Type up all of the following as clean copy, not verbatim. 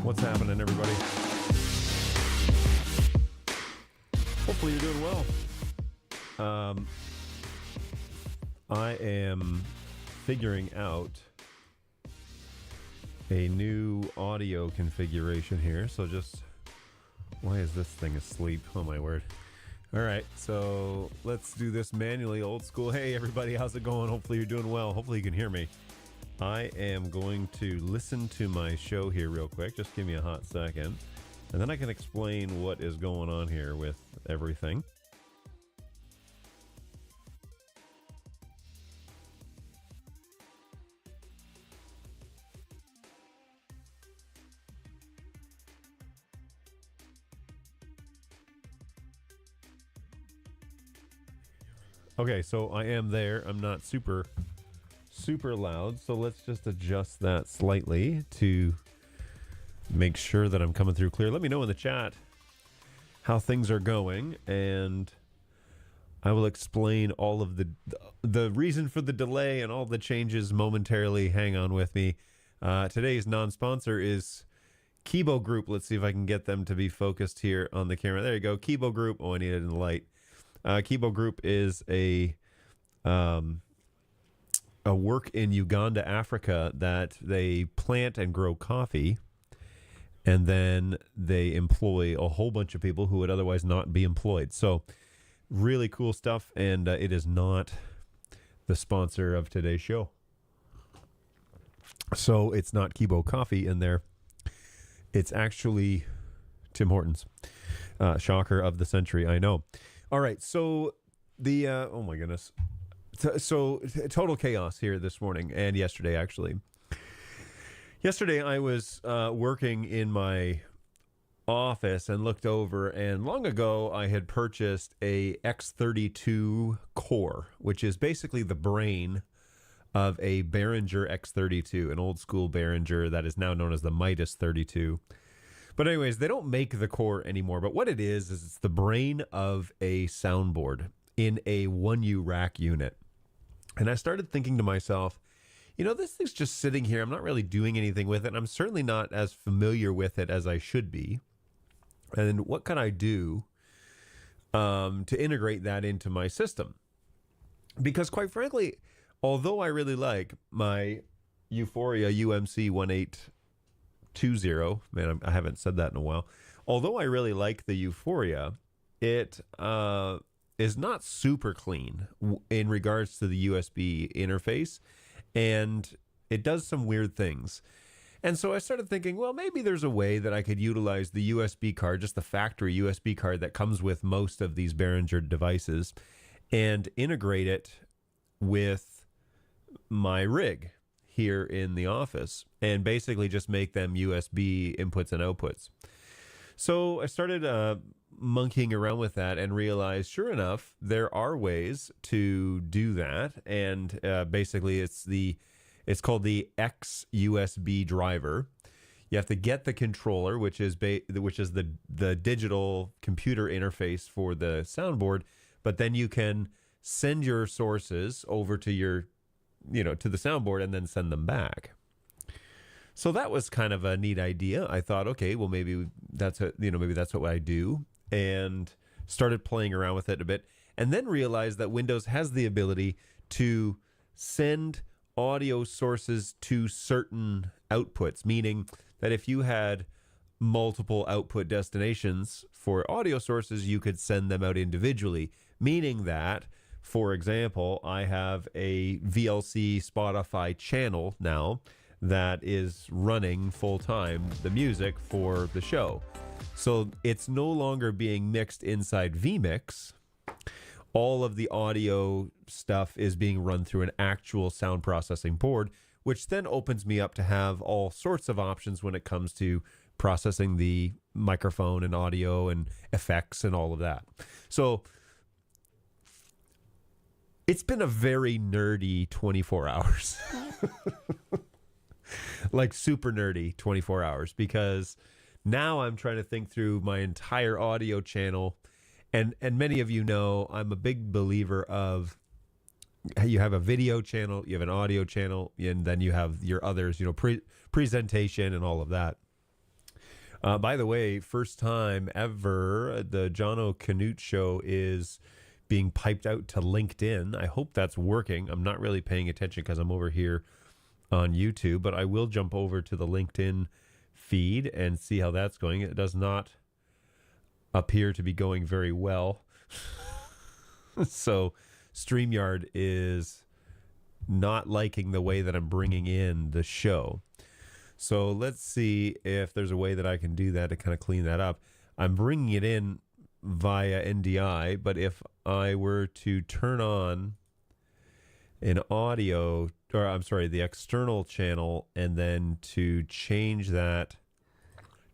What's happening, everybody? Hopefully you're doing well. I am figuring out a new audio configuration here, so just Why is this thing asleep? Oh my word. All right, so let's do this manually, old school. Hey everybody, how's it going? Hopefully you're doing well. Hopefully you can hear me. I am going to listen to my show here real quick. Just give me a hot second. And then I can explain what is going on here with everything. Okay, so I am there. I'm not super loud, so let's just adjust that slightly to make sure that I'm coming through clear. Let me know in the chat how things are going, and I will explain all of the reason for the delay and all the changes momentarily. Hang on with me. Today's non-sponsor is Kibo Group. Let's see if I can get them to be focused here on the camera. There you go, Kibo Group. Oh, I need it in the light. Kibo Group is a work in Uganda, Africa, that they plant and grow coffee, and then they employ a whole bunch of people who would otherwise not be employed. So really cool stuff, and it is not the sponsor of today's show. So it's not Kibo Coffee in there. It's actually Tim Hortons. Shocker of the century, I know. All right, so the, oh my goodness. So total chaos here this morning and yesterday, actually. Yesterday, I was working in my office and looked over, and long ago, I had purchased a X32 core, which is basically the brain of a Behringer X32, an old school Behringer that is now known as the Midas 32. But anyways, they don't make the core anymore. But what it is it's the brain of a soundboard in a 1U rack unit. And I started thinking to myself, you know, this thing's just sitting here. I'm not really doing anything with it. And I'm certainly not as familiar with it as I should be. And what can I do to integrate that into my system? Because quite frankly, although I really like my Euphoria UMC 1820, man, I haven't said that in a while. Although I really like the Euphoria, it is not super clean in regards to the USB interface, and it does some weird things. And so I started thinking, well, maybe there's a way that I could utilize the USB card, just the factory USB card that comes with most of these Behringer devices, and integrate it with my rig here in the office and basically just make them USB inputs and outputs. So I started monkeying around with that and realized, sure enough, there are ways to do that. And basically it's called the X USB driver. You have to get the controller, which is the digital computer interface for the soundboard, but then you can send your sources over to your to the soundboard and then send them back. So that was kind of a neat idea. I thought, okay, well, maybe that's what I do, and started playing around with it a bit, and then realized that Windows has the ability to send audio sources to certain outputs, meaning that if you had multiple output destinations for audio sources, you could send them out individually, meaning that, for example, I have a VLC Spotify channel now that is running full-time the music for the show. So it's no longer being mixed inside vMix. All of the audio stuff is being run through an actual sound processing board, which then opens me up to have all sorts of options when it comes to processing the microphone and audio and effects and all of that. So it's been a very nerdy 24 hours. Like super nerdy 24 hours, because now I'm trying to think through my entire audio channel. And many of you know I'm a big believer of, you have a video channel, you have an audio channel, and then you have your others, presentation and all of that. By the way, first time ever, the Jono Canute show is being piped out to LinkedIn. I hope that's working. I'm not really paying attention because I'm over here on YouTube, but I will jump over to the LinkedIn feed and see how that's going. It does not appear to be going very well. So StreamYard is not liking the way that I'm bringing in the show. So let's see if there's a way that I can do that to kind of clean that up. I'm bringing it in via NDI, but if I were to turn on an audio, or I'm sorry, the external channel, and then to change that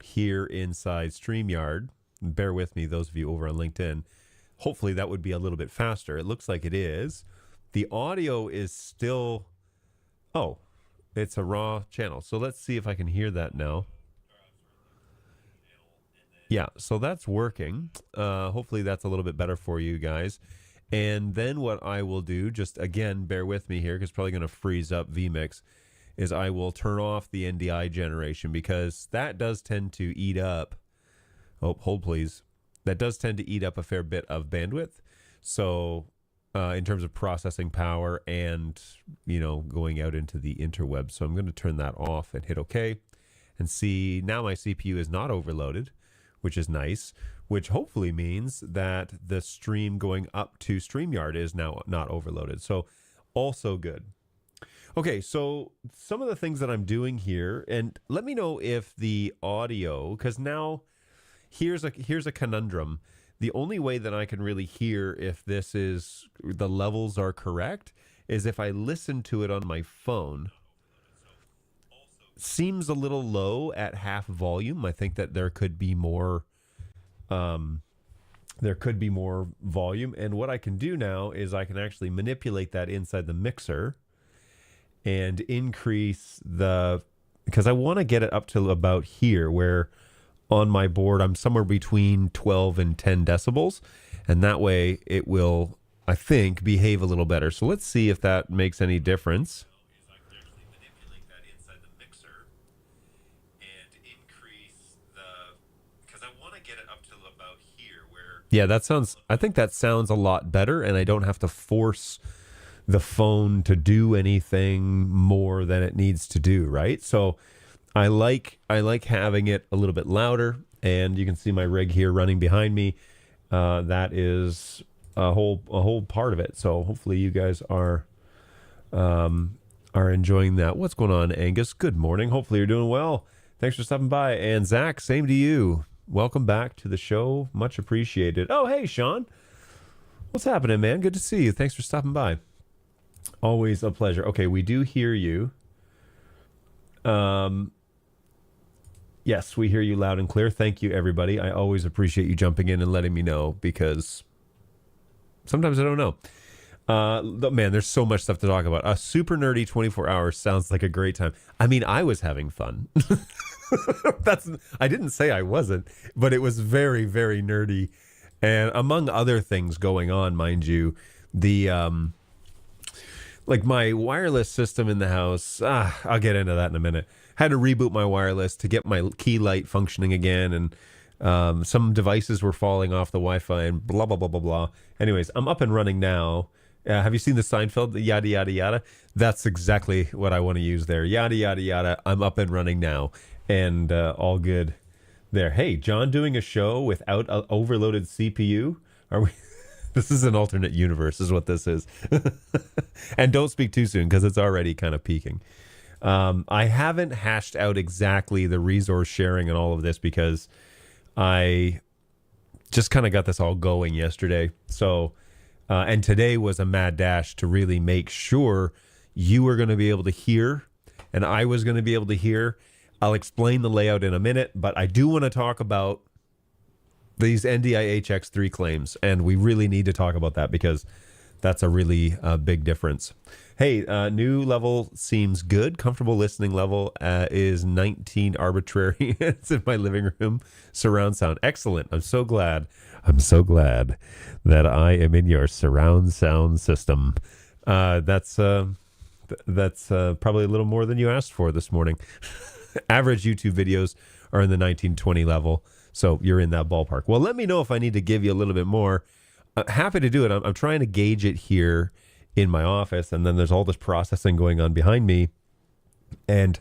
here inside StreamYard, bear with me, those of you over on LinkedIn, hopefully that would be a little bit faster. It looks like it is. The audio is still, oh, it's a raw channel. So let's see if I can hear that now. Yeah, so that's working. Hopefully that's a little bit better for you guys. And then what I will do, just again, bear with me here, because it's probably going to freeze up vMix, is I will turn off the NDI generation, because that does tend to eat up, oh, hold please, that does tend to eat up a fair bit of bandwidth. So in terms of processing power and, you know, going out into the interweb. So I'm going to turn that off and hit OK, and see now my CPU is not overloaded, which is nice, which hopefully means that the stream going up to StreamYard is now not overloaded. So also good. Okay, so some of the things that I'm doing here, and let me know if the audio, because now here's a conundrum. The only way that I can really hear if this is, the levels are correct, is if I listen to it on my phone. Seems a little low at half volume. I think that there could be more volume, and what I can do now is I can actually manipulate that inside the mixer and increase the, because I want to get it up to about here, where on my board I'm somewhere between 12 and 10 decibels, and that way it will, I think, behave a little better. So let's see if that makes any difference. Yeah, that sounds, I think that sounds a lot better, and I don't have to force the phone to do anything more than it needs to do, right? So I like having it a little bit louder, and you can see my rig here running behind me. That is a whole part of it. So hopefully you guys are enjoying that. What's going on, Angus? Good morning. Hopefully you're doing well. Thanks for stopping by. And Zach, same to you. Welcome back to the show. Much appreciated. Oh, hey, Sean. What's happening, man? Good to see you. Thanks for stopping by. Always a pleasure. Okay, we do hear you. Yes, we hear you loud and clear. Thank you, everybody. I always appreciate you jumping in and letting me know, because sometimes I don't know. Man, there's so much stuff to talk about. A super nerdy 24 hours sounds like a great time. I mean, I was having fun. I didn't say I wasn't, but it was very, very nerdy. And among other things going on, mind you, the like my wireless system in the house, I'll get into that in a minute. Had to reboot my wireless to get my key light functioning again, and some devices were falling off the Wi-Fi and blah, blah, blah, blah, blah. Anyways, I'm up and running now. Have you seen the Seinfeld, yada, yada, yada? That's exactly what I want to use there. Yada, yada, yada. I'm up and running now, and all good there. Hey, John doing a show without an overloaded CPU? Are we? This is an alternate universe is what this is. And don't speak too soon, because it's already kind of peaking. I haven't hashed out exactly the resource sharing and all of this, because I just kind of got this all going yesterday. So, and today was a mad dash to really make sure you were going to be able to hear, and I was going to be able to hear. I'll explain the layout in a minute, but I do want to talk about these NDI HX3 claims, and we really need to talk about that, because that's a really big difference. Hey, new level seems good. Comfortable listening level is 19 arbitrary. It's in my living room. Surround sound. Excellent. I'm so glad that I am in your surround sound system. That's probably a little more than you asked for this morning. Average YouTube videos are in the 1920 level. So you're in that ballpark. Well, let me know if I need to give you a little bit more. Happy to do it. I'm trying to gauge it here in my office, and then there's all this processing going on behind me. And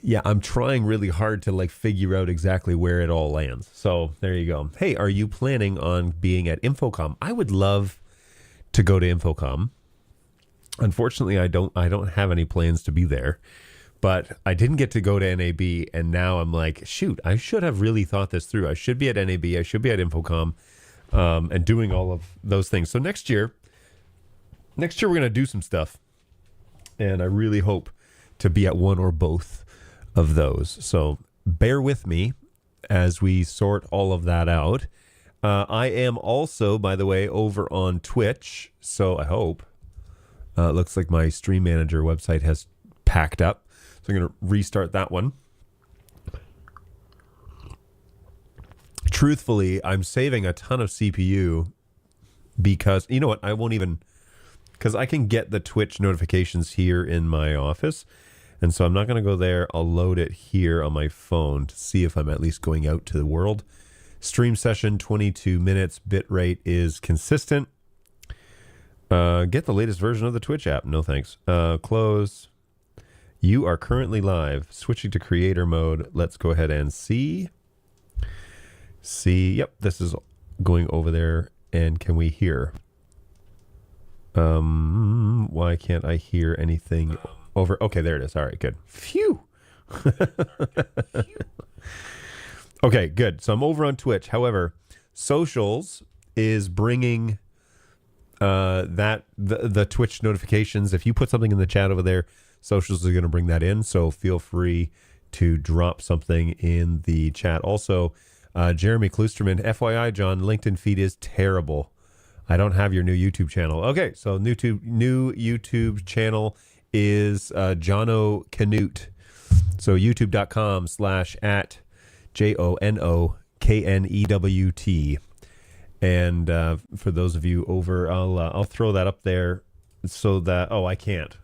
yeah, I'm trying really hard to like figure out exactly where it all lands. So there you go. Hey, are you planning on being at Infocom? I would love to go to Infocom. Unfortunately, I don't have any plans to be there. But I didn't get to go to NAB, and now I'm like, shoot, I should have really thought this through. I should be at NAB, I should be at Infocom, and doing all of those things. So next year we're going to do some stuff, and I really hope to be at one or both of those. So bear with me as we sort all of that out. I am also, by the way, over on Twitch, so I hope. It looks like my Stream Manager website has packed up. So I'm going to restart that one. Truthfully, I'm saving a ton of CPU because, you know what, I won't even, because I can get the Twitch notifications here in my office. And so I'm not going to go there. I'll load it here on my phone to see if I'm at least going out to the world. Stream session, 22 minutes. Bitrate is consistent. Get the latest version of the Twitch app. No thanks. Close. You are currently live. Switching to creator mode. Let's go ahead and see. Yep, this is going over there. And can we hear? Why can't I hear anything over? Okay, there it is. All right, good. Phew. Okay, good. So I'm over on Twitch. However, socials is bringing the Twitch notifications. If you put something in the chat over there, socials are going to bring that in, so feel free to drop something in the chat. Also, Jeremy Klusterman, FYI, John, LinkedIn feed is terrible. I don't have your new YouTube channel. Okay, so new YouTube channel is Jono Canute. So youtube.com/@JONOKNEWT. And for those of you over, I'll throw that up there so that, I can't.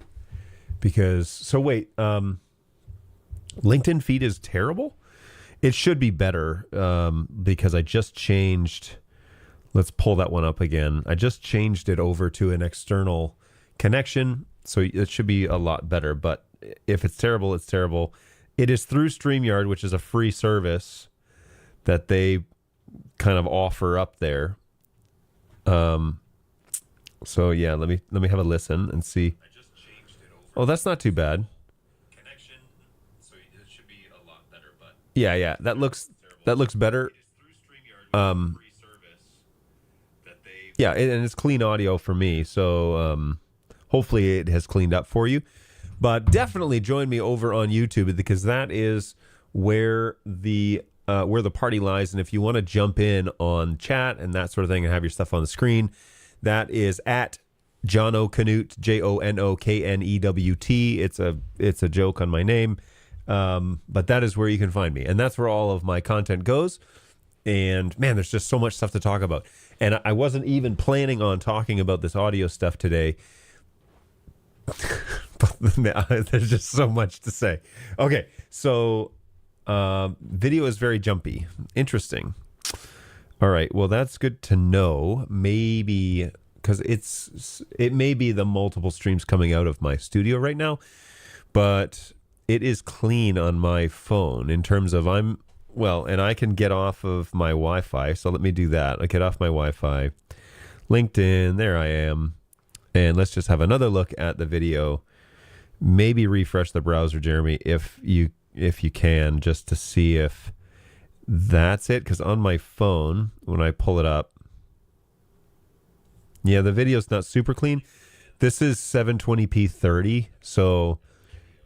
Because, so wait, LinkedIn feed is terrible? It should be better because I just changed, let's pull that one up again. I just changed it over to an external connection, so it should be a lot better. But if it's terrible, it's terrible. It is through StreamYard, which is a free service that they kind of offer up there. So yeah, let me have a listen and see. Oh, that's not too bad. Connection, so it should be a lot better, but yeah, that looks better. Yeah, and it's clean audio for me, so hopefully it has cleaned up for you. But definitely join me over on YouTube because that is where the party lies. And if you want to jump in on chat and that sort of thing and have your stuff on the screen, that is at Jono Canute, JONOKNEWT. It's a joke on my name, but that is where you can find me, and that's where all of my content goes. And man, there's just so much stuff to talk about, and I wasn't even planning on talking about this audio stuff today. But there's just so much to say. Okay, so video is very jumpy. Interesting. All right, well, that's good to know. Maybe because it may be the multiple streams coming out of my studio right now, but it is clean on my phone in terms of and I can get off of my Wi-Fi. So let me do that. I get off my Wi-Fi, LinkedIn, there I am. And let's just have another look at the video. Maybe refresh the browser, Jeremy, if you can, just to see if that's it. Because on my phone, when I pull it up, yeah, the video's not super clean. This is 720p 30. So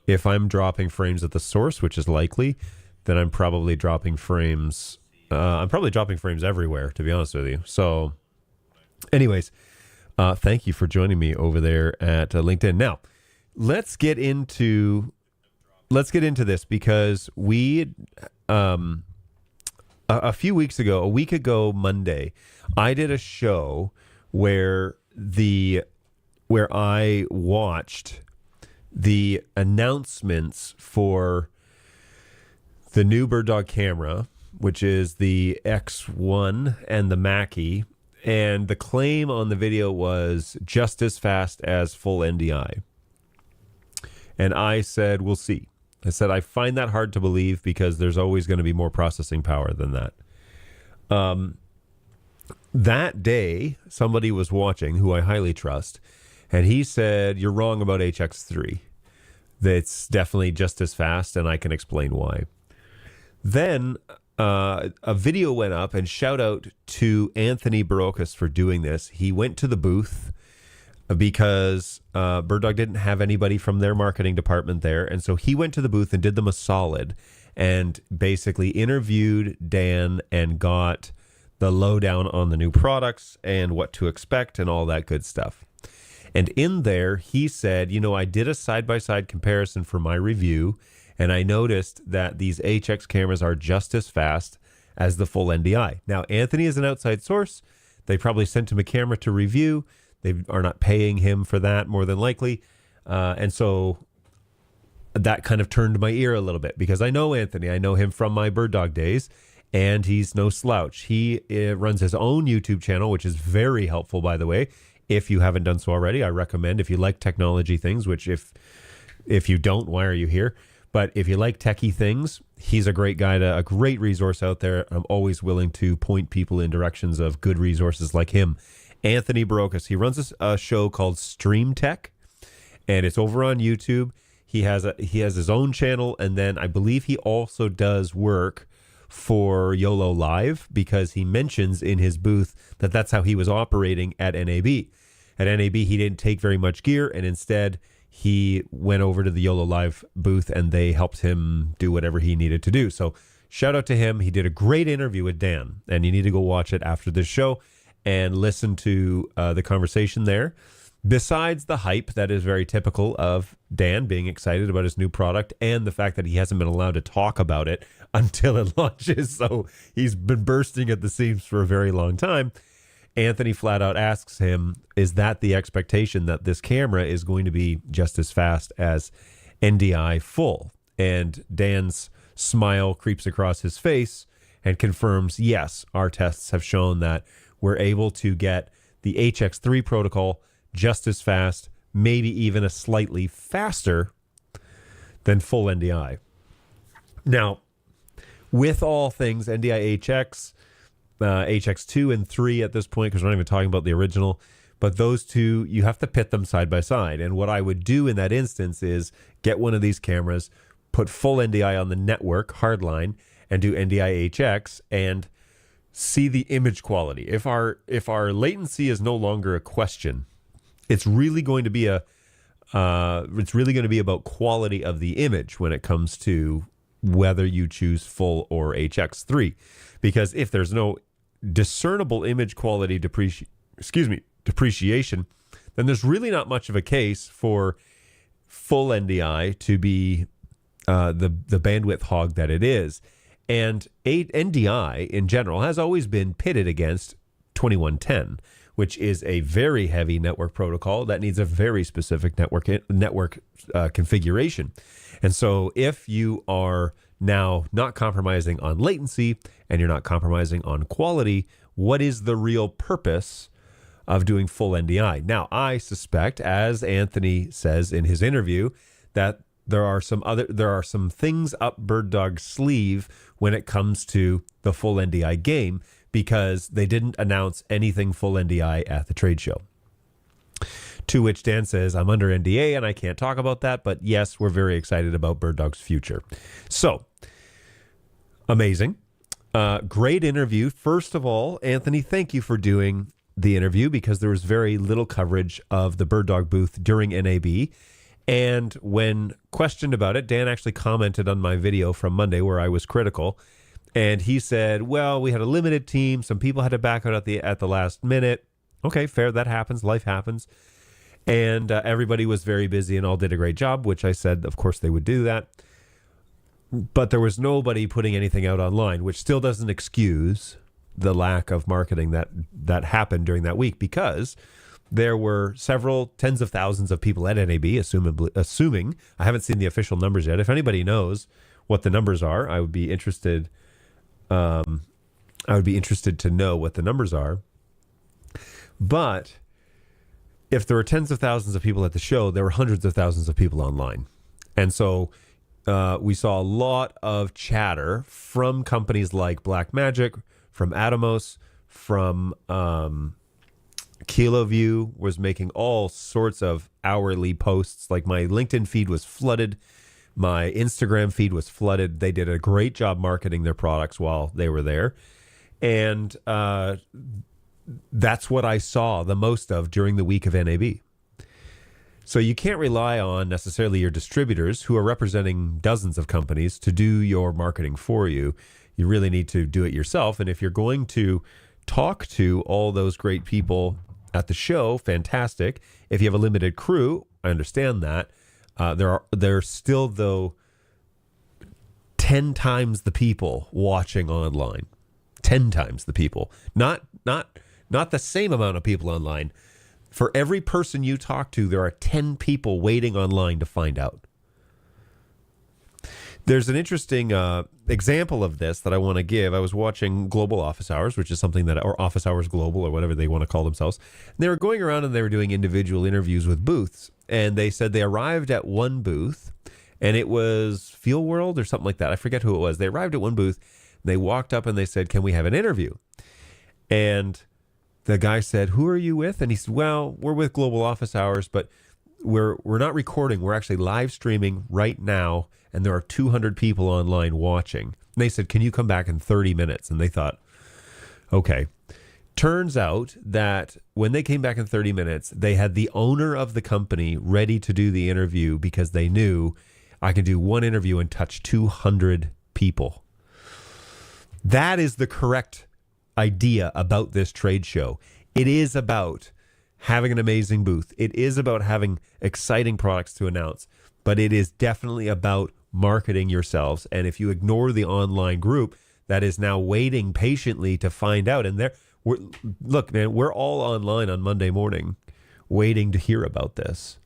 if I'm dropping frames at the source, which is likely, then I'm probably dropping frames. I'm probably dropping frames everywhere, to be honest with you. So anyways, thank you for joining me over there at LinkedIn. Now, let's get into this because we a few weeks ago, a week ago Monday, I did a show where I watched the announcements for the new Bird Dog camera, which is the X1 and the Mackie. And the claim on the video was just as fast as full NDI. And I said, we'll see. I said, I find that hard to believe because there's always going to be more processing power than that. That day, somebody was watching who I highly trust, and he said, you're wrong about HX3. That's definitely just as fast, and I can explain why. Then a video went up, and shout out to Anthony Barocas for doing this. He went to the booth because BirdDog didn't have anybody from their marketing department there, and so he went to the booth and did them a solid and basically interviewed Dan and got the lowdown on the new products and what to expect and all that good stuff. And in there, he said, I did a side-by-side comparison for my review, and I noticed that these HX cameras are just as fast as the full NDI. Now, Anthony is an outside source. They probably sent him a camera to review. They are not paying him for that, more than likely. And so that kind of turned my ear a little bit because I know Anthony. I know him from my BirdDog days. And he's no slouch. He runs his own YouTube channel, which is very helpful, by the way. If you haven't done so already, I recommend. If you like technology things, which if you don't, why are you here? But if you like techie things, he's a great guy, a great resource out there. I'm always willing to point people in directions of good resources like him. Anthony Barocas, he runs a show called Stream Tech, and it's over on YouTube. He has his own channel, and then I believe he also does work for YOLO Live because he mentions in his booth that that's how he was operating at NAB. At NAB, he didn't take very much gear, and instead he went over to the YOLO Live booth and they helped him do whatever he needed to do. So shout out to him. He did a great interview with Dan, and you need to go watch it after this show and listen to the conversation there. Besides the hype that is very typical of Dan being excited about his new product and the fact that he hasn't been allowed to talk about it until it launches, so he's been bursting at the seams for a very long time, Anthony flat out asks him, is that the expectation that this camera is going to be just as fast as NDI full? And Dan's smile creeps across his face and confirms, yes, our tests have shown that we're able to get the HX3 protocol just as fast, maybe even a slightly faster than full NDI. Now, with all things NDI HX, HX2 and 3 at this point, because we're not even talking about the original, but those two, you have to pit them side by side. And what I would do in that instance is get one of these cameras, put full NDI on the network, hardline, and do NDI HX, and see the image quality. If our latency is no longer a question, it's really going to be about quality of the image when it comes to whether you choose full or HX3. Because if there's no discernible image quality depreciation, then there's really not much of a case for full NDI to be the bandwidth hog that it is. And NDI in general has always been pitted against 2110, which is a very heavy network protocol that needs a very specific network configuration. And so if you are now not compromising on latency and you're not compromising on quality, what is the real purpose of doing full NDI? Now, I suspect, as Anthony says in his interview, that there are some things up BirdDog's sleeve when it comes to the full NDI game, because they didn't announce anything full NDI at the trade show. To which Dan says, I'm under NDA and I can't talk about that, but yes, we're very excited about BirdDog's future. So, amazing. Great interview. First of all, Anthony, thank you for doing the interview, because there was very little coverage of the BirdDog booth during NAB. And when questioned about it, Dan actually commented on my video from Monday where I was critical. And he said, well, we had a limited team. Some people had to back out at the last minute. Okay, fair. That happens. Life happens. And everybody was very busy and all did a great job, which I said, of course, they would do that. But there was nobody putting anything out online, which still doesn't excuse the lack of marketing that happened during that week, because there were several tens of thousands of people at NAB, assuming. I haven't seen the official numbers yet. If anybody knows what the numbers are, I would be interested. I would be interested to know what the numbers are. But if there were tens of thousands of people at the show, there were hundreds of thousands of people online. And so we saw a lot of chatter from companies like Blackmagic, from Atomos, from KiloView was making all sorts of hourly posts. Like my LinkedIn feed was flooded. My Instagram feed was flooded. They did a great job marketing their products while they were there. And that's what I saw the most of during the week of NAB. So you can't rely on necessarily your distributors who are representing dozens of companies to do your marketing for you. You really need to do it yourself. And if you're going to talk to all those great people at the show, fantastic. If you have a limited crew, I understand that. There's still, though, 10 times the people watching online. 10 times the people. Not the same amount of people online. For every person you talk to, there are 10 people waiting online to find out. There's an interesting example of this that I want to give. I was watching Global Office Hours, which is something that, or Office Hours Global, or whatever they want to call themselves. And they were going around and they were doing individual interviews with booths. And they said they arrived at one booth, and it was Feel World or something like that. I forget who it was. They arrived at one booth, and they walked up and they said, "Can we have an interview?" And the guy said, "Who are you with?" And he said, "Well, we're with Global Office Hours, but we're not recording. We're actually live streaming right now, and there are 200 people online watching." And they said, "Can you come back in 30 minutes?" And they thought, okay. Turns out that when they came back in 30 minutes, they had the owner of the company ready to do the interview because they knew, I can do one interview and touch 200 people. That is the correct idea about this trade show. It is about having an amazing booth. It is about having exciting products to announce, but it is definitely about marketing yourselves. And if you ignore the online group that is now waiting patiently to find out, and look, man, we're all online on Monday morning waiting to hear about this.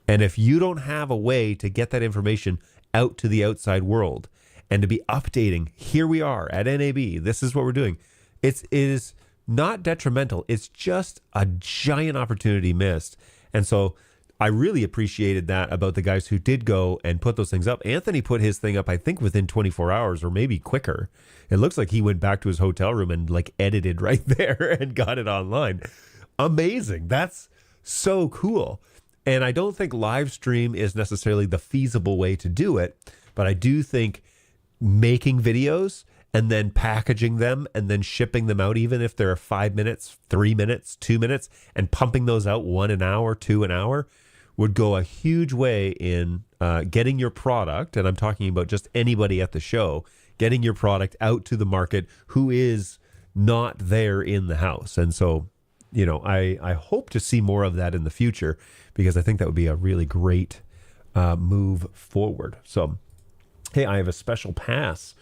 And if you don't have a way to get that information out to the outside world and to be updating, here we are at NAB, this is what we're doing. It is not detrimental. It's just a giant opportunity missed. And so I really appreciated that about the guys who did go and put those things up. Anthony put his thing up, I think, within 24 hours or maybe quicker. It looks like he went back to his hotel room and like edited right there and got it online. Amazing. That's so cool. And I don't think live stream is necessarily the feasible way to do it, but I do think making videos and then packaging them and then shipping them out, even if they're 5 minutes, 3 minutes, 2 minutes, and pumping those out 1 an hour, 2 an hour, would go a huge way in getting your product, and I'm talking about just anybody at the show, getting your product out to the market who is not there in the house. And so, you know, I hope to see more of that in the future, because I think that would be a really great move forward. So, hey, I have a special pass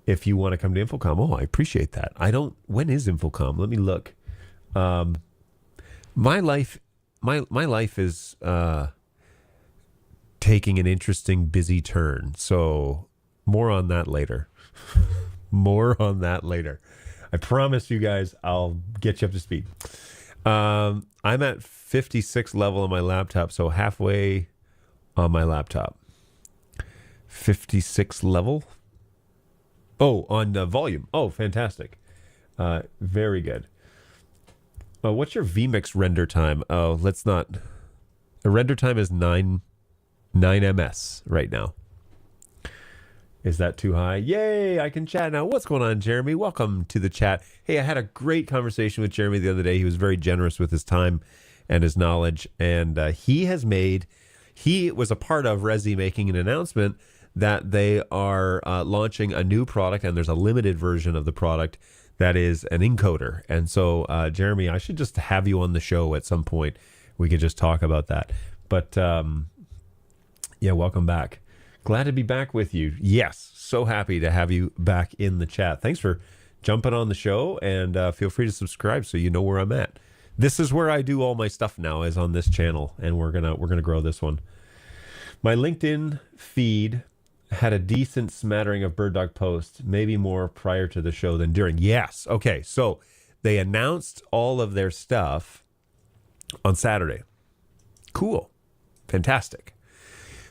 if you want to come to InfoComm. Oh, I appreciate that. When is InfoComm? Let me look. My life is taking an interesting, busy turn. So more on that later. More on that later. I promise you guys, I'll get you up to speed. I'm at 56 level on my laptop, so halfway on my laptop. 56 level. Oh, on volume. Oh, fantastic. Very good. What's your vMix render time? Oh, let's not. The render time is 9 ms right now. Is that too high? Yay, I can chat now. What's going on, Jeremy? Welcome to the chat. Hey, I had a great conversation with Jeremy the other day. He was very generous with his time and his knowledge. And he was a part of Resi making an announcement that they are launching a new product, and there's a limited version of the product that is an encoder. And so, Jeremy, I should just have you on the show at some point. We could just talk about that. But, yeah, welcome back. Glad to be back with you. Yes, so happy to have you back in the chat. Thanks for jumping on the show, and feel free to subscribe so you know where I'm at. This is where I do all my stuff now, is on this channel, and we're gonna grow this one. My LinkedIn feed had a decent smattering of Bird Dog posts, maybe more prior to the show than during. Yes. Okay. So they announced all of their stuff on Saturday. Cool. Fantastic.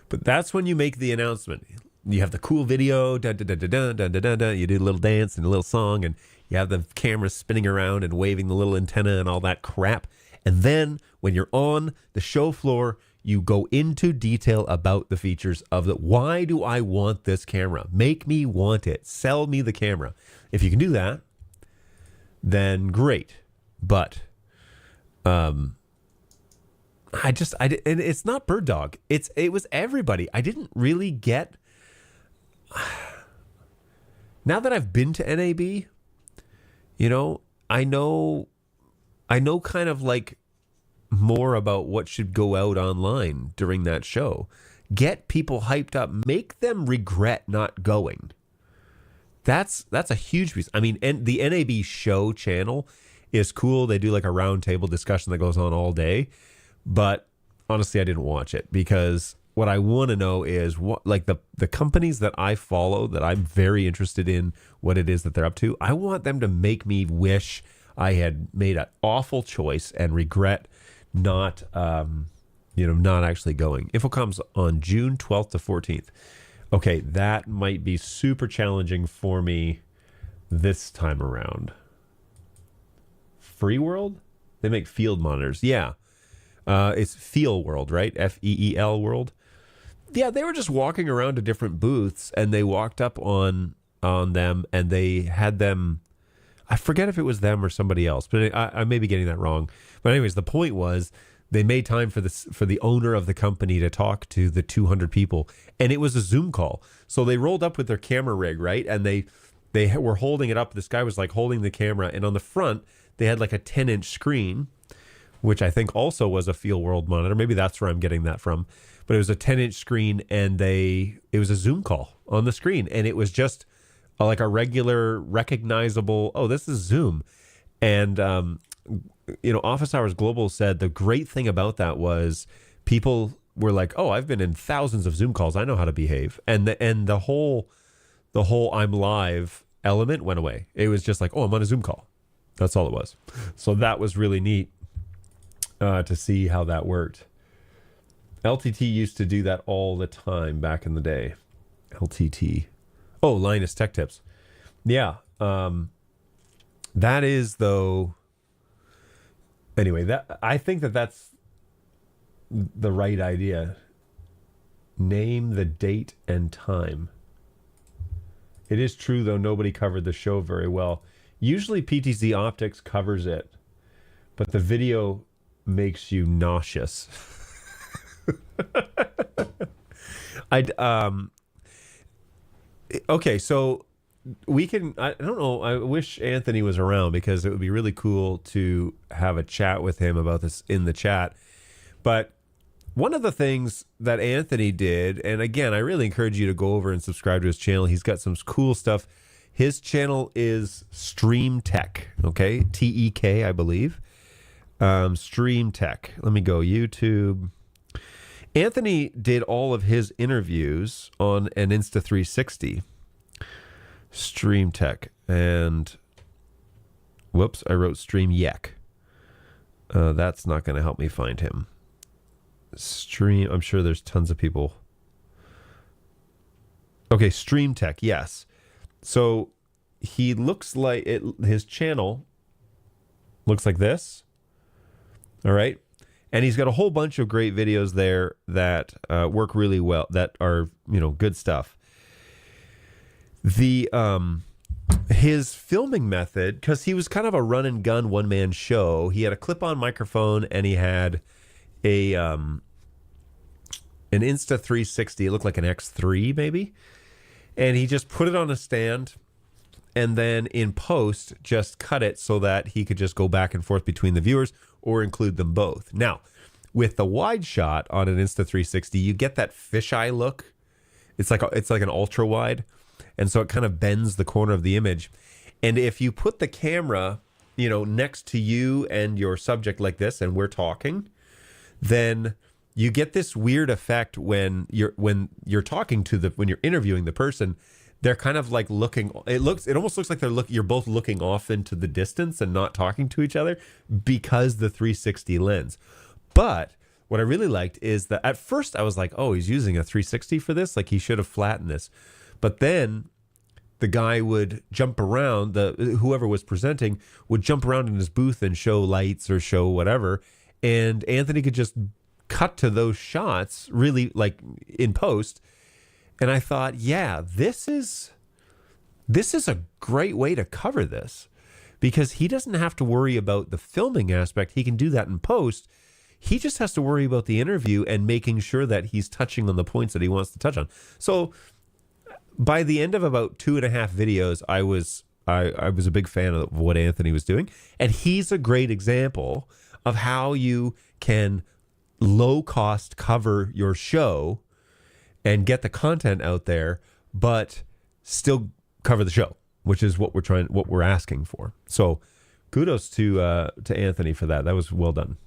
But that's when you make the announcement. You have the cool video, da, da, da, da, da, da, da, da, da. You do a little dance and a little song, and you have the camera spinning around and waving the little antenna and all that crap. And then when you're on the show floor, you go into detail about the features of the, why do I want this camera? Make me want it. Sell me the camera. If you can do that, then great. But and it's not Bird Dog. It was everybody. I didn't really get. Now that I've been to NAB, I know kind of like more about what should go out online during that show. Get people hyped up, make them regret not going. That's a huge piece. I mean, and the NAB show channel is cool. They do like a roundtable discussion that goes on all day. But honestly, I didn't watch it because what I want to know is what, like the companies that I follow that I'm very interested in what it is that they're up to. I want them to make me wish I had made an awful choice and regret not actually going. Infocom's on June 12th to 14th. Okay, that might be super challenging for me this time around. Free World? They make field monitors. Yeah. It's Feel World, right? FEEL World. Yeah, they were just walking around to different booths, and they walked up on them, and they had them. I forget if it was them or somebody else, but I may be getting that wrong. But anyways, the point was they made time for the owner of the company to talk to the 200 people, and it was a Zoom call. So they rolled up with their camera rig, right? And they were holding it up. This guy was like holding the camera, and on the front they had like a 10-inch screen, which I think also was a Feel World monitor. Maybe that's where I'm getting that from. But it was a 10-inch screen, and it was a Zoom call on the screen, and it was just like a regular recognizable, oh, this is Zoom. And Office Hours Global said the great thing about that was people were like, oh, I've been in thousands of Zoom calls, I know how to behave. And the whole I'm live element went away. It was just like, oh, I'm on a Zoom call. That's all it was. So that was really neat to see how that worked. LTT used to do that all the time back in the day. LTT. Oh, Linus Tech Tips. Yeah. That is, though. Anyway, I think that's the right idea. Name the date and time. It is true, though, nobody covered the show very well. Usually PTZ Optics covers it, but the video makes you nauseous. Okay, so we can, I don't know, I wish Anthony was around because it would be really cool to have a chat with him about this in the chat. But one of the things that Anthony did, and again, I really encourage you to go over and subscribe to his channel. He's got some cool stuff. His channel is Stream Tech, okay? T-E-K, I believe. Stream Tech. Let me go, YouTube. Anthony did all of his interviews on an Insta360. Stream Tech. And, whoops, I wrote Stream Yek. That's not going to help me find him. Stream, I'm sure there's tons of people. Okay, Stream Tech, yes. So he looks like it, his channel looks like this. All right. And he's got a whole bunch of great videos there that work really well, that are, good stuff. The his filming method, because he was kind of a run and gun one-man show. He had a clip-on microphone, and he had an Insta360. It looked like an X3 maybe. And he just put it on a stand, and then in post just cut it so that he could just go back and forth between the viewers or include them both. Now, with the wide shot on an Insta360, you get that fisheye look. It's like an ultra wide, and so it kind of bends the corner of the image. And if you put the camera, next to you and your subject like this, and we're talking, then you get this weird effect when you're talking to when you're interviewing the person. They're kind of like looking. It almost looks like you're both looking off into the distance and not talking to each other because the 360 lens. But what I really liked is that at first I was like, oh, he's using a 360 for this. Like he should have flattened this. But then the guy would jump around, whoever was presenting would jump around in his booth and show lights or show whatever. And Anthony could just cut to those shots really like in post. And I thought, yeah, this is a great way to cover this, because he doesn't have to worry about the filming aspect. He can do that in post. He just has to worry about the interview and making sure that he's touching on the points that he wants to touch on. So by the end of about 2.5 videos, I was a big fan of what Anthony was doing. And he's a great example of how you can low cost cover your show and get the content out there, but still cover the show, which is what we're asking for. So kudos to Anthony for that. That was well done.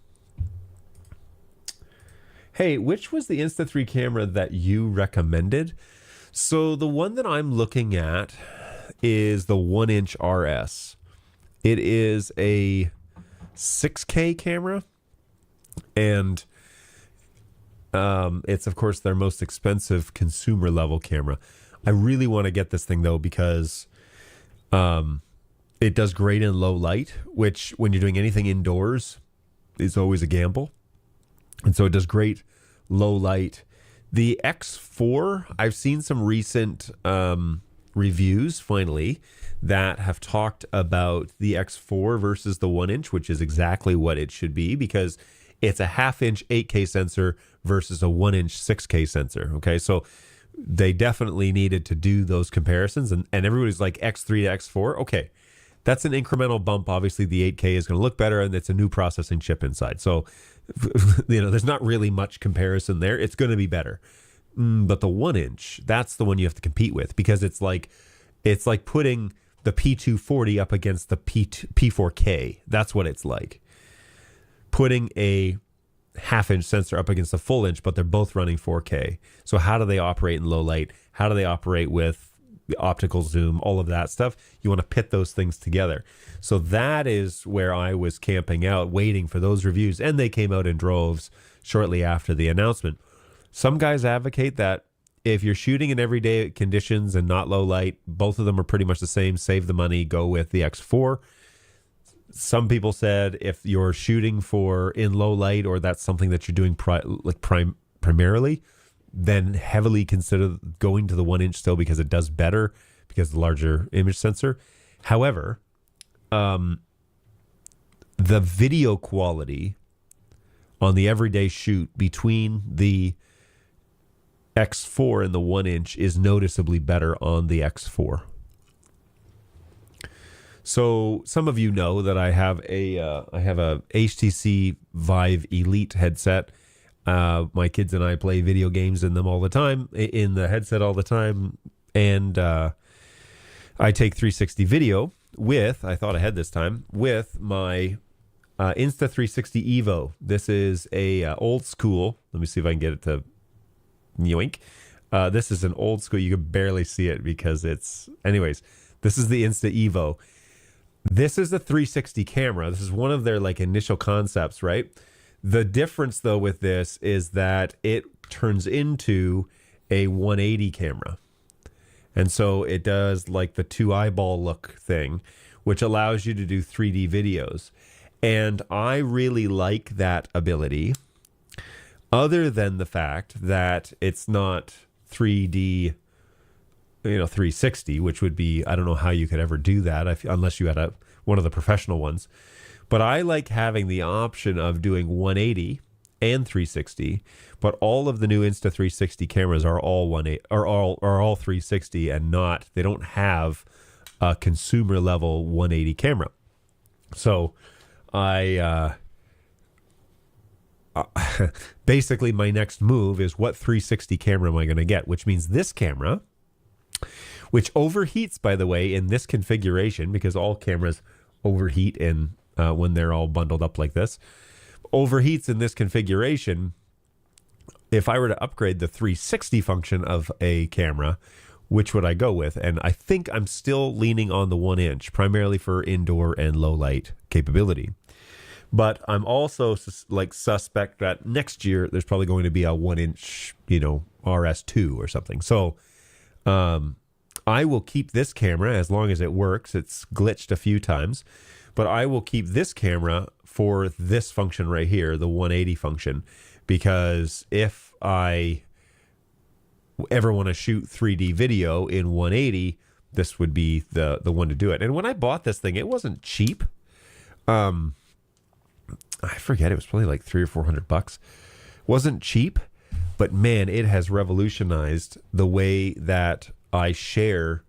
Hey, which was the Insta3 camera that you recommended? So the one that I'm looking at is the 1-inch RS. It is a 6K camera, and it's, of course, their most expensive consumer level camera. I really want to get this thing, though, because it does great in low light, which when you're doing anything indoors is always a gamble. And so it does great low light. The X4, I've seen some recent reviews, finally, that have talked about the X4 versus the 1-inch, which is exactly what it should be, because it's a 1/2-inch 8K sensor versus a 1-inch 6K sensor. Okay, so they definitely needed to do those comparisons, and everybody's like X3 to X4. Okay, that's an incremental bump. Obviously, the 8K is going to look better, and it's a new processing chip inside. So, there's not really much comparison there. It's going to be better. But the 1-inch, that's the one you have to compete with, because it's like putting the P240 up against the P4K. That's what it's like. Putting a 1/2-inch sensor up against a full inch, but they're both running 4K. So how do they operate in low light? How do they operate with the optical zoom, all of that stuff? You want to pit those things together. So that is where I was camping out, waiting for those reviews, and they came out in droves shortly after the announcement. Some guys advocate that if you're shooting in everyday conditions and not low light, both of them are pretty much the same. Save the money, go with the X4. Some people said if you're shooting for in low light, or that's something that you're doing primarily, then heavily consider going to the 1-inch still, because it does better because of the larger image sensor. However, the video quality on the everyday shoot between the X4 and the 1-inch is noticeably better on the X4. So some of you know that I have a HTC Vive Elite headset. My kids and I play video games in them all the time, in the headset all the time. And I take 360 video with, I thought ahead this time, with my Insta360 Evo. This is a old school. Let me see if I can get it to yoink. This is an old school. You can barely see it because it's... Anyways, this is the Insta Evo. This is the 360 camera. This is one of their like initial concepts, right? The difference, though, with this is that it turns into a 180 camera. And so it does like the 2 eyeball look thing, which allows you to do 3D videos. And I really like that ability, other than the fact that it's not 3D, 360, which would be, I don't know how you could ever do that unless you had one of the professional ones. But I like having the option of doing 180 and 360, but all of the new Insta360 cameras are all 180 are all 360, and they don't have a consumer level 180 camera. So I basically my next move is, what 360 camera am I going to get? Which means this camera, which overheats, by the way, in this configuration, because all cameras overheat in when they're all bundled up like this, overheats in this configuration. If I were to upgrade the 360 function of a camera, which would I go with? And I think I'm still leaning on the 1-inch, primarily for indoor and low light capability. But I'm also like suspect that next year there's probably going to be a 1-inch, RS2 or something. So I will keep this camera as long as it works. It's glitched a few times, but I will keep this camera for this function right here, the 180 function, because if I ever want to shoot 3D video in 180, this would be the one to do it. And when I bought this thing, it wasn't cheap. I forget, it was probably like $300 or $400. Wasn't cheap, but man, it has revolutionized the way that I share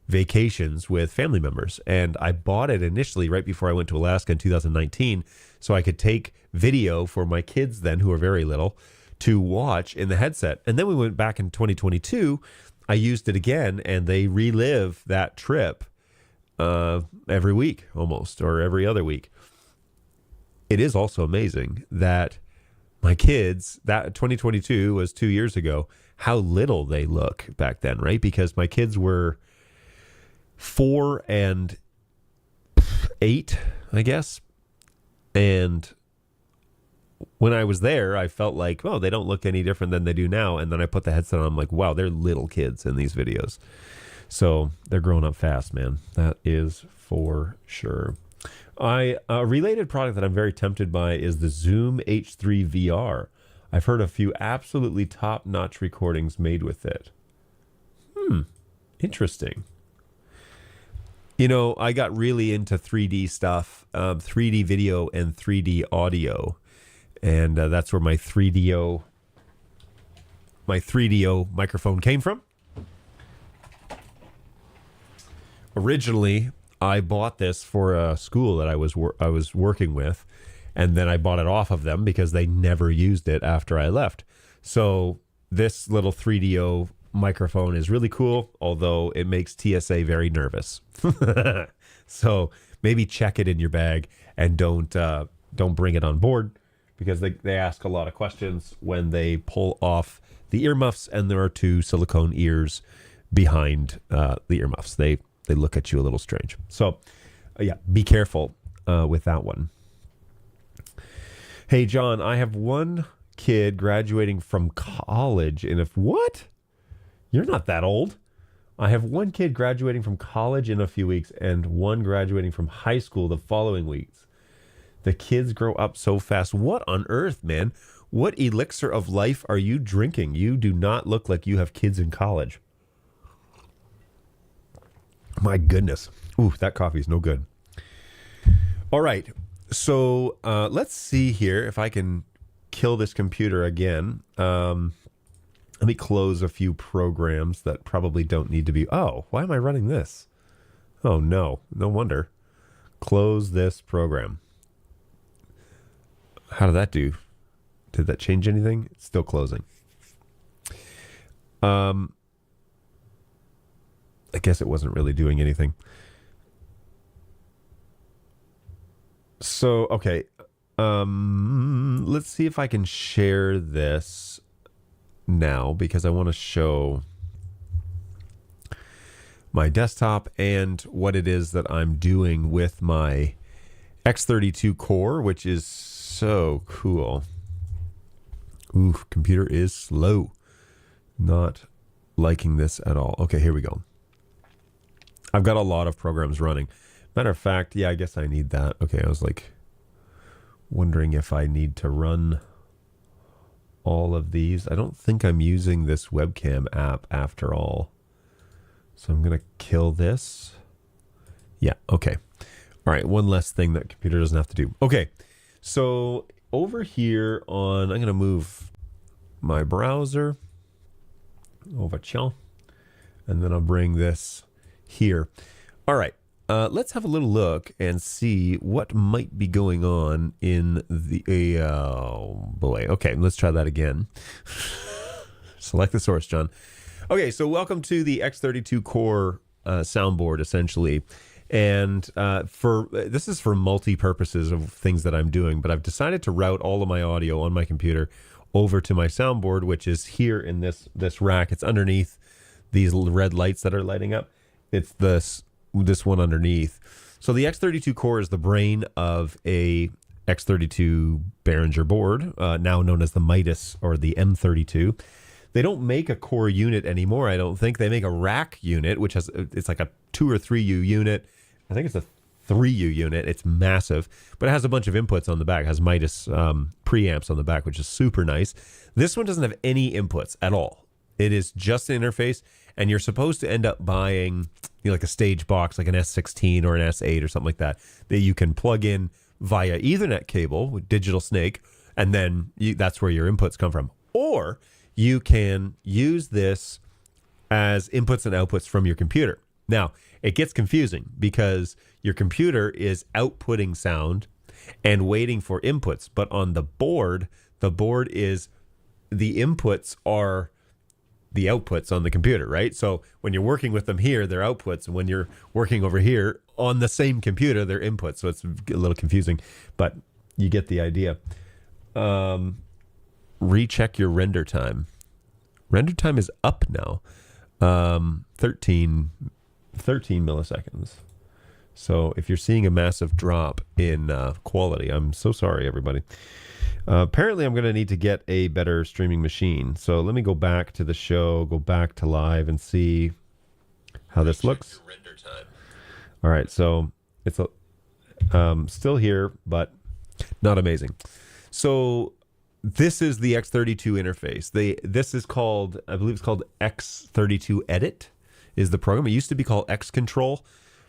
vacations with family members. And I bought it initially right before I went to Alaska in 2019, so I could take video for my kids then, who are very little, to watch in the headset. And then we went back in 2022. I used it again, and they relive that trip every week almost, or every other week. It is also amazing that my kids, that 2022 was 2 years ago, how little they look back then, right? Because my kids were 4 and 8, I guess. And when I was there, I felt like, oh, they don't look any different than they do now. And then I put the headset on, I'm like, wow, they're little kids in these videos. So they're growing up fast, man. That is for sure. A related product that I'm very tempted by is the Zoom H3 VR. I've heard a few absolutely top-notch recordings made with it. Interesting. I got really into 3D stuff, 3D video and 3D audio. And that's where my 3DO microphone came from. Originally, I bought this for a school that I was working with, and then I bought it off of them because they never used it after I left. So this little 3DO microphone is really cool, although it makes TSA very nervous. So maybe check it in your bag and don't bring it on board, because they ask a lot of questions when they pull off the earmuffs, and there are 2 silicone ears behind the earmuffs. They look at you a little strange. So, yeah, be careful with that one. Hey, John, I have one kid graduating from college what? You're not that old. I have one kid graduating from college in a few weeks and one graduating from high school the following weeks. The kids grow up so fast. What on earth, man? What elixir of life are you drinking? You do not look like you have kids in college. My goodness. Ooh, that coffee is no good. All right. So let's see here if I can kill this computer again. Let me close a few programs that probably don't need to be. Oh, why am I running this? Oh, no. No wonder. Close this program. How did that do? Did that change anything? It's still closing. I guess it wasn't really doing anything. So, okay. Let's see if I can share this now, because I want to show my desktop and what it is that I'm doing with my X32 core, which is so cool. Ooh, computer is slow. Not liking this at all. Okay, here we go. I've got a lot of programs running. Matter of fact, yeah, I guess I need that. Okay, I was like wondering if I need to run all of these. I don't think I'm using this webcam app after all. So I'm going to kill this. Yeah, okay. All right, one less thing that computer doesn't have to do. Okay, so over here on, I'm going to move my browser over here, and then I'll bring this here. All right, let's have a little look and see what might be going on in the, oh boy. Okay, let's try that again. Select the source, John. Okay, so welcome to the X32 core soundboard, essentially. And this is for multi-purposes of things that I'm doing, but I've decided to route all of my audio on my computer over to my soundboard, which is here in this rack. It's underneath these red lights that are lighting up. It's this one underneath. So the X32 core is the brain of a X32 Behringer board, now known as the Midas or the M32. They don't make a core unit anymore, I don't think. They make a rack unit, which it's like a 2 or 3U unit. I think it's a 3U unit. It's massive, but it has a bunch of inputs on the back. It has Midas preamps on the back, which is super nice. This one doesn't have any inputs at all. It is just an interface, and you're supposed to end up buying like a stage box, like an S16 or an S8 or something like that you can plug in via Ethernet cable with Digital Snake, and then that's where your inputs come from. Or you can use this as inputs and outputs from your computer. Now, it gets confusing because your computer is outputting sound and waiting for inputs, but on the board is the inputs are the outputs on the computer, right? So when you're working with them here, they're outputs, and when you're working over here on the same computer, they're inputs. So it's a little confusing, but you get the idea. Recheck your render time. Render time is up now. 13 milliseconds. So if you're seeing a massive drop in quality, I'm so sorry, everybody. Apparently, I'm going to need to get a better streaming machine. So let me go back to the show, go back to live, and see how this looks. Render time. All right, so it's still here, but not amazing. So this is the X32 interface. This is called, I believe it's called X32 Edit is the program. It used to be called X Control,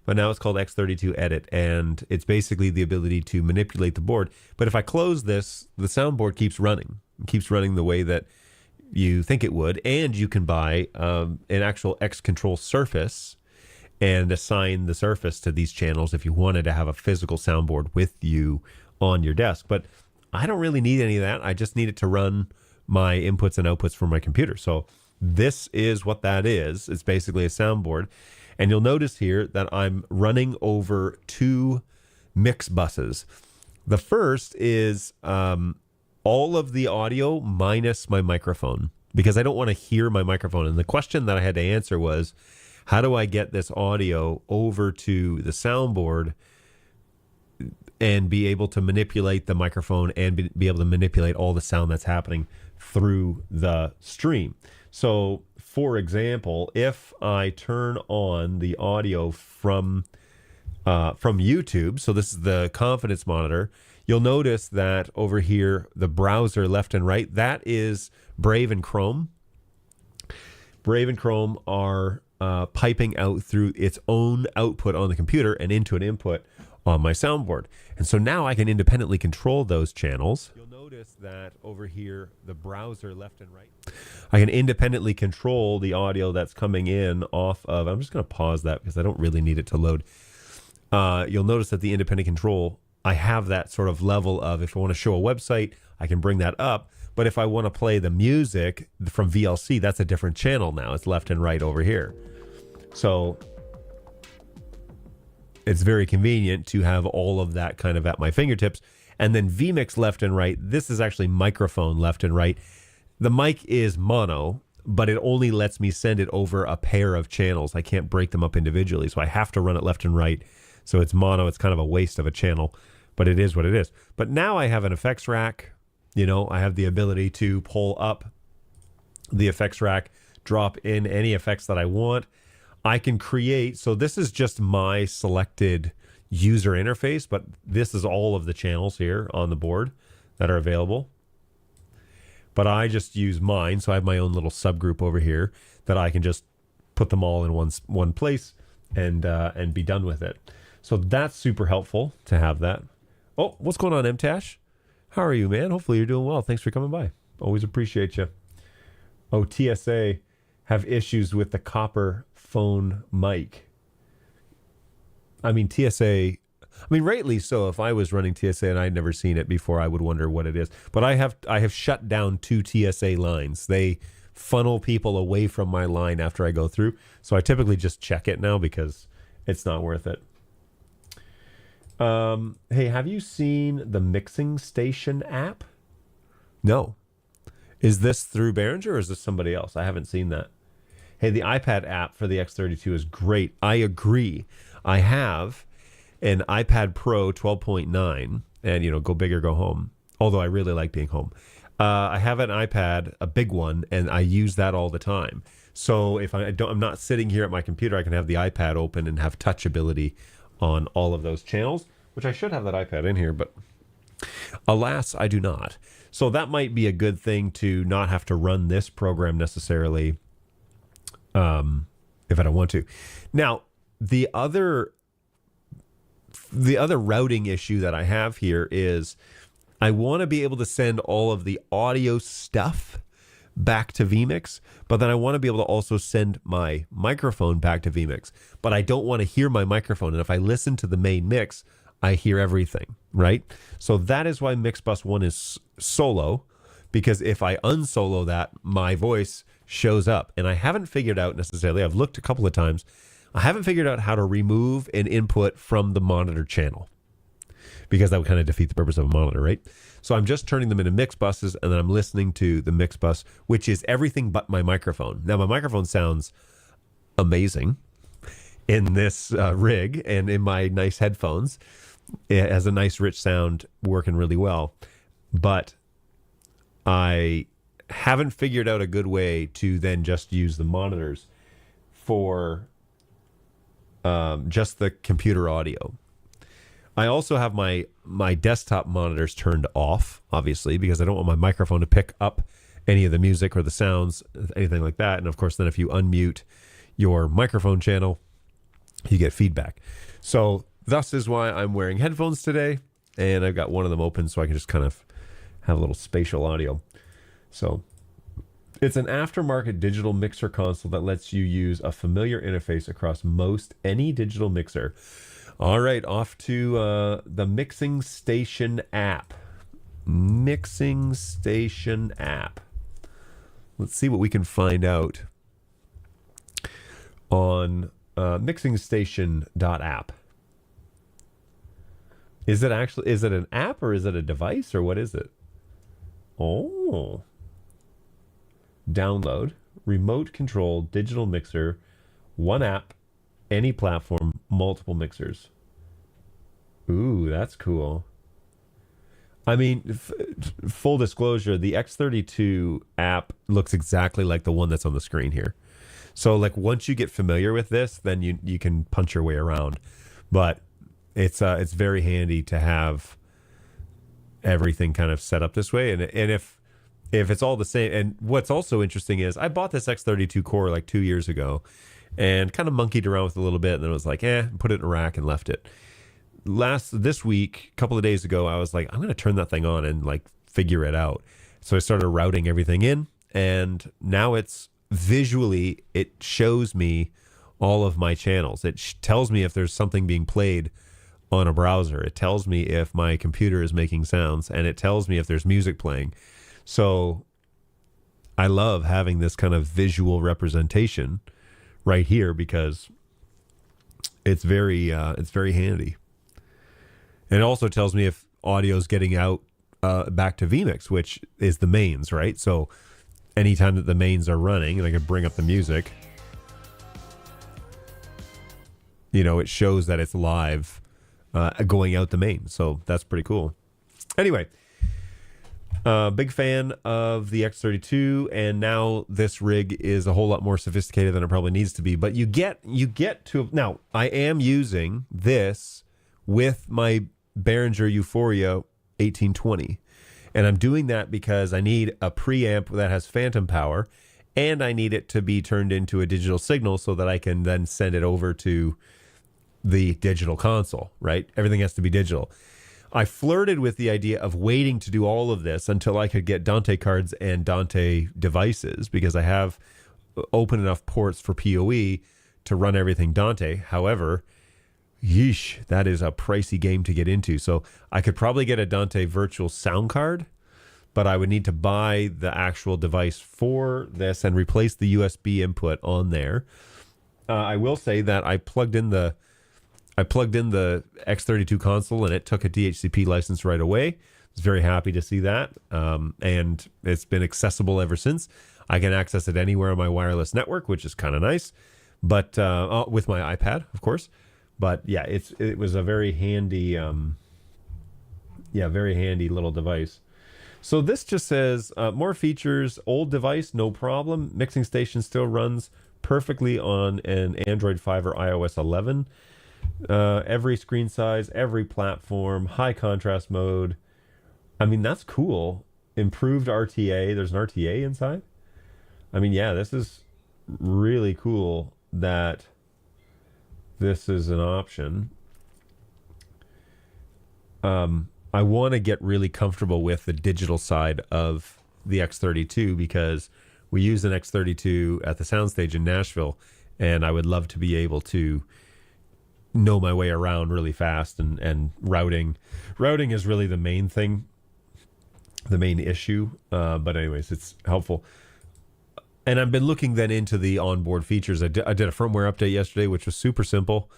but now it's called X32 Edit, and it's basically the ability to manipulate the board. But if I close this, the soundboard keeps running. It keeps running the way that you think it would, and you can buy an actual X Control surface and assign the surface to these channels if you wanted to have a physical soundboard with you on your desk. But I don't really need any of that. I just need it to run my inputs and outputs from my computer. So this is what that is. It's basically a soundboard. And you'll notice here that I'm running over 2 mix buses. The first is all of the audio minus my microphone, because I don't want to hear my microphone. And the question that I had to answer was, how do I get this audio over to the soundboard and be able to manipulate the microphone and be able to manipulate all the sound that's happening through the stream? So, for example, if I turn on the audio from YouTube, so this is the confidence monitor, you'll notice that over here, the browser left and right, that is Brave and Chrome. Brave and Chrome are piping out through its own output on the computer and into an input on my soundboard. And so now I can independently control those channels. You'll notice that over here, the browser left and right, I can independently control the audio that's coming in off of, I'm just going to pause that because I don't really need it to load. You'll notice that the independent control, I have that sort of level of, if I want to show a website, I can bring that up. But if I want to play the music from VLC, that's a different channel now. It's left and right over here. So it's very convenient to have all of that kind of at my fingertips. And then vMix left and right, this is actually microphone left and right. The mic is mono, but it only lets me send it over a pair of channels. I can't break them up individually, so I have to run it left and right. So it's mono. It's kind of a waste of a channel, but it is what it is. But now I have an effects rack. You know, I have the ability to pull up the effects rack, drop in any effects that I want. I can create, so this is just my selected user interface, but this is all of the channels here on the board that are available. But I just use mine, so I have my own little subgroup over here that I can just put them all in one place and be done with it. So that's super helpful to have that. Oh, what's going on, MTash? How are you, man? Hopefully you're doing well. Thanks for coming by. Always appreciate you. Oh, TSA have issues with the copper phone mic. I mean, rightly so. If I was running TSA and I'd never seen it before, I would wonder what it is. But I have shut down 2 TSA lines. They funnel people away from my line after I go through. So I typically just check it now because it's not worth it. Hey, have you seen the Mixing Station app? No. Is this through Behringer or is this somebody else? I haven't seen that. Hey, the iPad app for the X32 is great. I agree. I have an iPad Pro 12.9 and, go big or go home. Although I really like being home. I have an iPad, a big one, and I use that all the time. So if I'm not sitting here at my computer, I can have the iPad open and have touch ability on all of those channels, which I should have that iPad in here, but alas, I do not. So that might be a good thing to not have to run this program necessarily, if I don't want to. Now, the other routing issue that I have here is I want to be able to send all of the audio stuff back to vMix, but then I want to be able to also send my microphone back to vMix. But I don't want to hear my microphone. And if I listen to the main mix, I hear everything, right? So that is why Mixbus 1 is solo, because if I unsolo that, my voice shows up. And I haven't figured out necessarily, I've looked a couple of times, I haven't figured out how to remove an input from the monitor channel, because that would kind of defeat the purpose of a monitor, right? So I'm just turning them into mix buses, and then I'm listening to the mix bus, which is everything but my microphone. Now, my microphone sounds amazing in this rig and in my nice headphones. It has a nice rich sound working really well, but I haven't figured out a good way to then just use the monitors for just the computer audio. I also have my desktop monitors turned off, obviously, because I don't want my microphone to pick up any of the music or the sounds, anything like that. And of course, then if you unmute your microphone channel, you get feedback. So thus is why I'm wearing headphones today, and I've got one of them open so I can just kind of have a little spatial audio. So it's an aftermarket digital mixer console that lets you use a familiar interface across most any digital mixer. All right, off to the Mixing Station app. Mixing Station app. Let's see what we can find out on mixingstation.app. Is it an app, or is it a device, or what is it? Oh. Download. Remote control digital mixer. One app. Any platform, multiple mixers. Ooh, that's cool. I mean, full disclosure, the X32 app looks exactly like the one that's on the screen here. So, like, once you get familiar with this, then you can punch your way around. But it's very handy to have everything kind of set up this way. And if it's all the same, and what's also interesting is I bought this X32 core like 2 years ago, and kind of monkeyed around with it a little bit, and then I was like, put it in a rack and left it. This week, a couple of days ago, I was like, I'm going to turn that thing on and like figure it out. So I started routing everything in, and now it's visually, it shows me all of my channels. It tells me if there's something being played on a browser. It tells me if my computer is making sounds, and it tells me if there's music playing. So I love having this kind of visual representation right here, because it's very handy. And it also tells me if audio is getting out back to vMix, which is the mains, right? So anytime that the mains are running, and I can bring up the music, it shows that it's live going out the main. So that's pretty cool. Anyway, big fan of the X32, and now this rig is a whole lot more sophisticated than it probably needs to be. But you get to now. I am using this with my Behringer Euphoria 1820, and I'm doing that because I need a preamp that has phantom power, and I need it to be turned into a digital signal so that I can then send it over to the digital console. Right? Everything has to be digital. I flirted with the idea of waiting to do all of this until I could get Dante cards and Dante devices, because I have open enough ports for PoE to run everything Dante. However, yeesh, that is a pricey game to get into. So I could probably get a Dante virtual sound card, but I would need to buy the actual device for this and replace the USB input on there. I will say that I plugged in the X32 console, and it took a DHCP license right away. I was very happy to see that. And it's been accessible ever since. I can access it anywhere on my wireless network, which is kind of nice. But with my iPad, of course. But yeah, it was a very handy Yeah, very handy little device. So this just says more features, old device, no problem. Mixing station still runs perfectly on an Android 5 or iOS 11. Every screen size, every platform, high contrast mode. I mean, that's cool. Improved RTA. There's an RTA inside. I mean, yeah, this is really cool that this is an option. I want to get really comfortable with the digital side of the X32 because we use an X32 at the soundstage in Nashville, and I would love to be able to know my way around really fast and routing. Routing is really the main thing, the main issue. But anyways, it's helpful. And I've been looking then into the onboard features. I did a firmware update yesterday, which was super simple.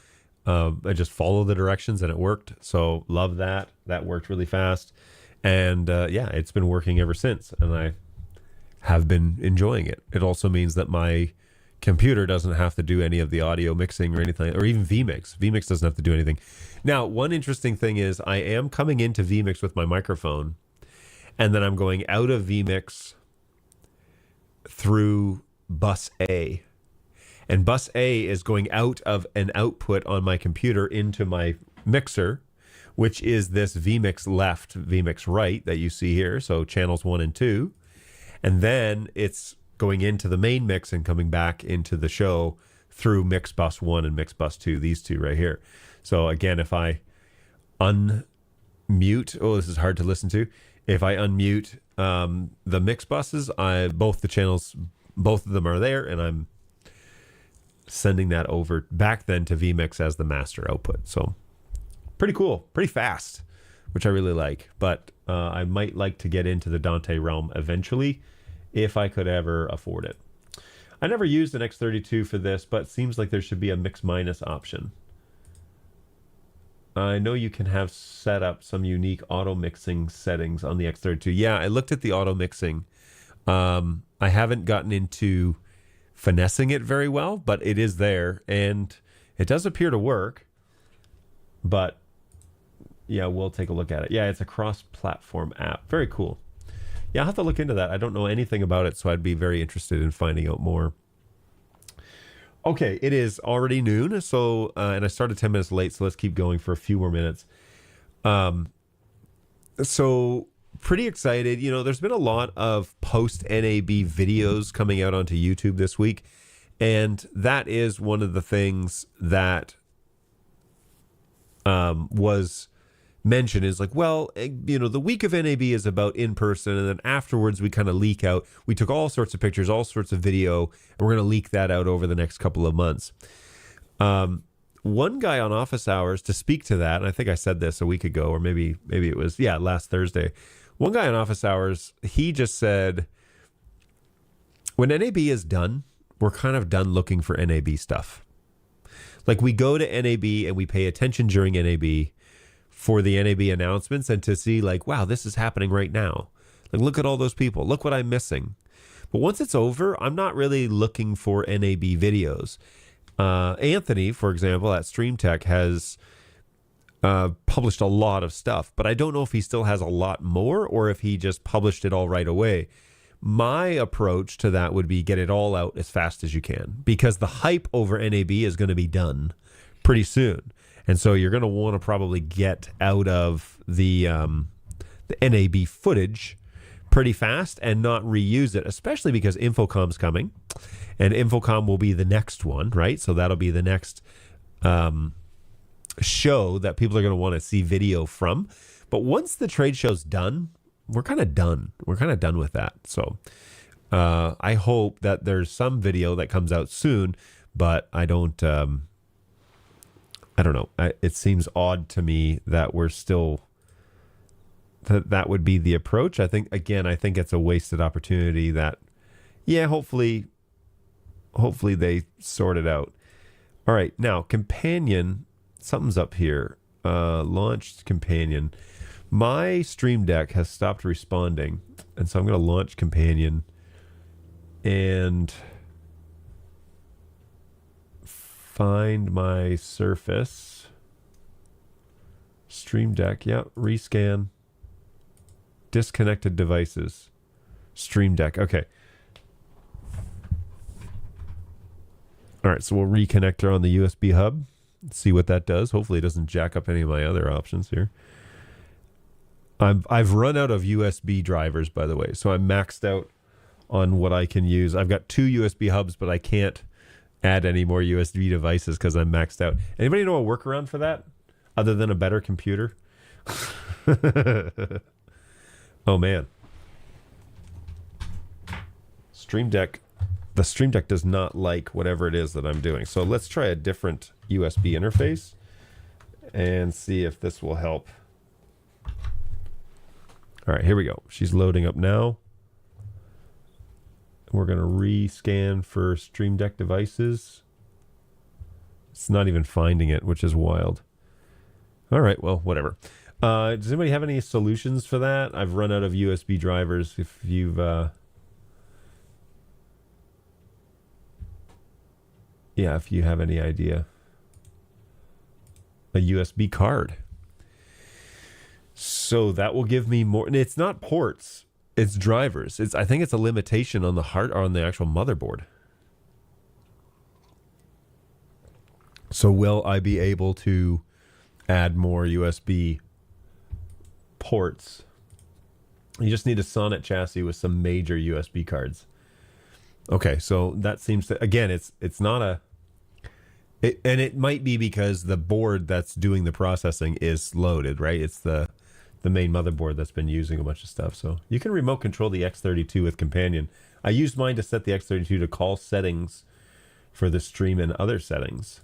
I just followed the directions and it worked. So love that. That worked really fast. And yeah, it's been working ever since. And I have been enjoying it. It also means that my computer doesn't have to do any of the audio mixing or anything, or even vMix. vMix doesn't have to do anything. Now, one interesting thing is I am coming into vMix with my microphone, and then I'm going out of vMix through bus A. And bus A is going out of an output on my computer into my mixer, which is this vMix left, vMix right that you see here. So channels 1 and 2. And then it's going into the main mix and coming back into the show through mix bus 1 and mix bus 2, these two right here. So again, if I unmute, oh, this is hard to listen to. If I unmute the mix buses, both the channels, both of them are there, and I'm sending that over back then to vMix as the master output. So pretty cool, pretty fast, which I really like. But I might like to get into the Dante realm eventually if I could ever afford it. I never used an X32 for this, but it seems like there should be a mix minus option. I know you can have set up some unique auto mixing settings on the X32. Yeah, I looked at the auto mixing. I haven't gotten into finessing it very well, but it is there and it does appear to work. But yeah, we'll take a look at it. Yeah, it's a cross-platform app. Very cool. Yeah, I'll have to look into that. I don't know anything about it, so I'd be very interested in finding out more. Okay, it is already noon, so and I started 10 minutes late, so let's keep going for a few more minutes. So pretty excited. You know, there's been a lot of post-NAB videos coming out onto YouTube this week, and that is one of the things that was mentioned is like, well, you know, the week of NAB is about in person, and then afterwards we kind of leak out. We took all sorts of pictures, all sorts of video, and we're going to leak that out over the next couple of months. One guy on Office Hours to speak to that, and I think I said this a week ago, or maybe it was, last Thursday. One guy on Office Hours, he just said, when NAB is done, we're kind of done looking for NAB stuff. Like, we go to NAB and we pay attention during NAB for the NAB announcements and to see like, wow, this is happening right now. Like, look at all those people. Look what I'm missing. But once it's over, I'm not really looking for NAB videos. Anthony, for example, at Stream Tech has published a lot of stuff, but I don't know if he still has a lot more or if he just published it all right away. My approach to that would be get it all out as fast as you can, because the hype over NAB is going to be done pretty soon. And so you're going to want to probably get out of the NAB footage pretty fast and not reuse it, especially because Infocom's coming. And Infocom will be the next one, right? So that'll be the next show that people are going to want to see video from. But once the trade show's done, we're kind of done. We're kind of done with that. So I hope that there's some video that comes out soon, but I don't know. It seems odd to me that we're still, that would be the approach. I think it's a wasted opportunity that, hopefully they sort it out. All right, now Companion, something's up here. Launched Companion. My Stream Deck has stopped responding, and so I'm going to launch Companion and find my Surface. Stream Deck, rescan. Disconnected devices. Stream Deck. Okay. All right, so we'll reconnect her on the USB hub. See what that does. Hopefully it doesn't jack up any of my other options here. I've run out of USB drivers, by the way, so I'm maxed out on what I can use. I've got 2 USB hubs, but I can't add any more USB devices because I'm maxed out. Anybody know a workaround for that other than a better computer? Oh, man. Stream Deck. The Stream Deck does not like whatever it is that I'm doing. So let's try a different USB interface and see if this will help. All right, here we go. She's loading up now. We're going to rescan for Stream Deck devices. It's not even finding it, which is wild. All right, well, whatever. Does anybody have any solutions for that? I've run out of USB drivers. If you've... yeah, if you have any idea. A USB card. So that will give me more. It's not ports. It's drivers. I think it's a limitation on the or on the actual motherboard. So will I be able to add more USB ports? You just need a Sonnet chassis with some major USB cards. Okay, so that seems to, again, it's not a, and it might be because the board that's doing the processing is loaded, right? It's the main motherboard that's been using a bunch of stuff. So you can remote control the X32 with Companion. I used mine to set the X32 to call settings for the stream and other settings.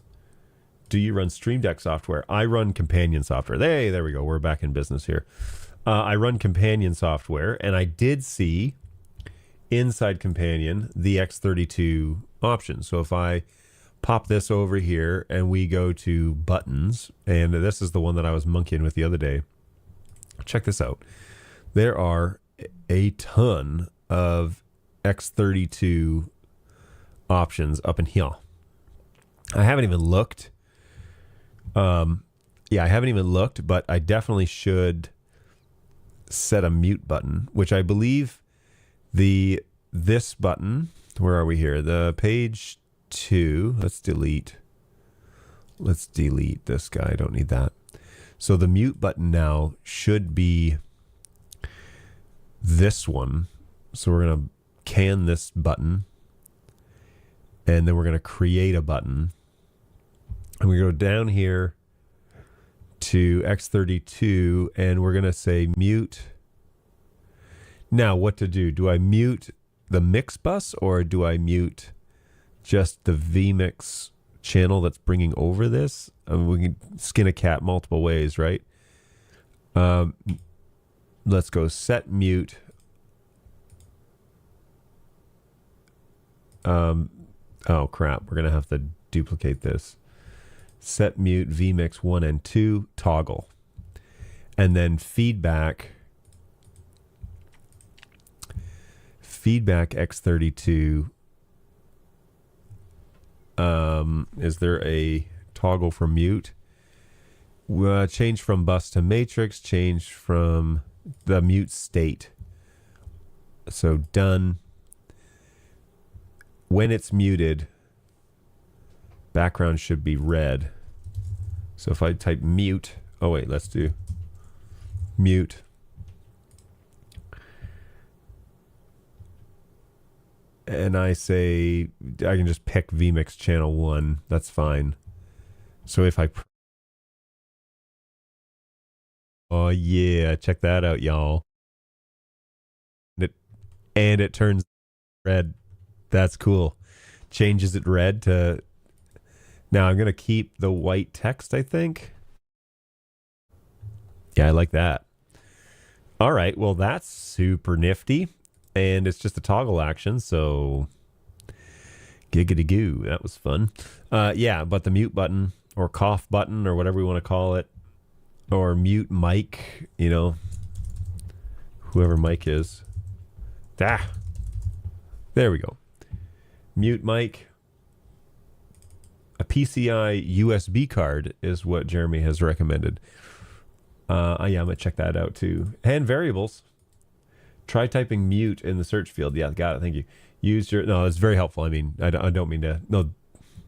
Do you run Stream Deck software? I run Companion software. Hey, there we go. We're back in business here. I run Companion software, and I did see inside Companion the X32 option. So if I pop this over here and we go to buttons, and this is the one that I was monkeying with the other day. Check this out. There are a ton of X32 options up in here. I haven't even looked. Yeah, I haven't even looked, but I definitely should set a mute button, which I believe this button, where are we here? The page 2. Let's delete this guy. I don't need that. So the mute button now should be this one. So we're going to can this button, and then we're going to create a button. And we go down here to X32, and we're going to say mute. Now what to do? Do I mute the mix bus, or do I mute just the vmix channel that's bringing over this? I mean, we can skin a cat multiple ways, right? Let's go set mute. Oh crap, we're gonna have to duplicate this. Set mute vmix 1 and 2 toggle, and then feedback X32. Is there a toggle for mute? Change from bus to matrix, change from the mute state. So done. When it's muted, background should be red. So if I type mute, oh wait, let's do mute. And I say, I can just pick vmix channel 1. That's fine. So if I... Oh yeah, check that out, y'all. And it turns red. That's cool. Changes it red to... Now I'm going to keep the white text, I think. Yeah, I like that. All right, well, that's super nifty. And it's just a toggle action, so giggity goo. That was fun. Yeah, but the mute button or cough button or whatever we want to call it, or mute mic, you know, whoever mic is. Ah, there we go. Mute mic. A PCI USB card is what Jeremy has recommended. Yeah, I'm going to check that out too. And variables. Try typing mute in the search field. Yeah, got it. Thank you. Use your... No, it's very helpful. I mean, I don't mean to... No,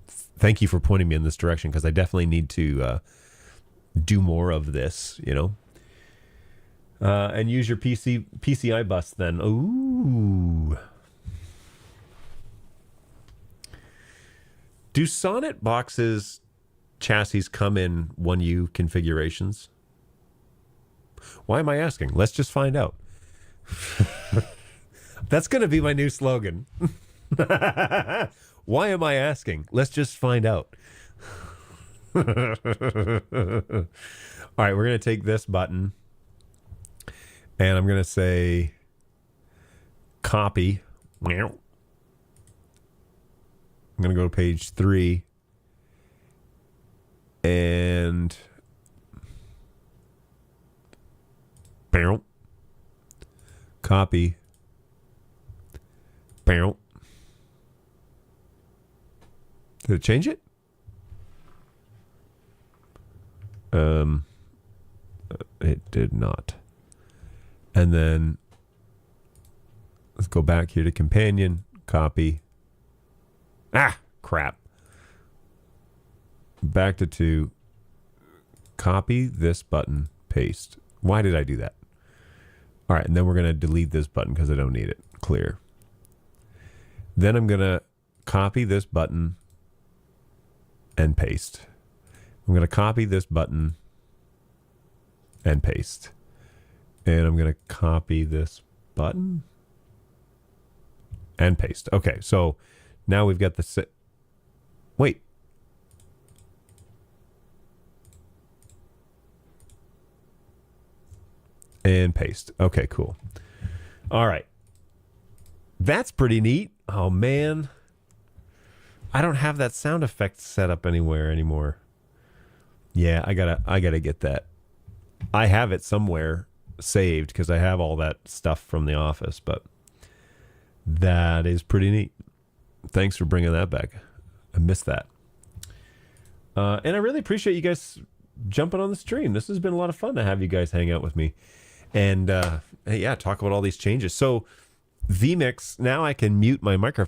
thank you for pointing me in this direction because I definitely need to do more of this, you know. And use your PCI bus then. Ooh. Do Sonnet boxes chassis come in 1U configurations? Why am I asking? Let's just find out. That's going to be my new slogan. Why am I asking? Let's just find out. All right, we're going to take this button and I'm going to say copy. I'm going to go to page 3 and copy. Did it change it? It did not. And then let's go back here to companion, copy. Ah, crap. Back to 2. Copy this button, paste. Why did I do that? All right, and then we're going to delete this button because I don't need it. Clear. Then I'm going to copy this button and paste. I'm going to copy this button and paste. And I'm going to copy this button and paste. Okay, so now we've got the... Wait. And paste. Okay, cool. All right. That's pretty neat. Oh, man. I don't have that sound effect set up anywhere anymore. Yeah, I gotta get that. I have it somewhere saved because I have all that stuff from the office, but that is pretty neat. Thanks for bringing that back. I missed that. And I really appreciate you guys jumping on the stream. This has been a lot of fun to have you guys hang out with me. And yeah, talk about all these changes. So vMix, now I can mute my microphone.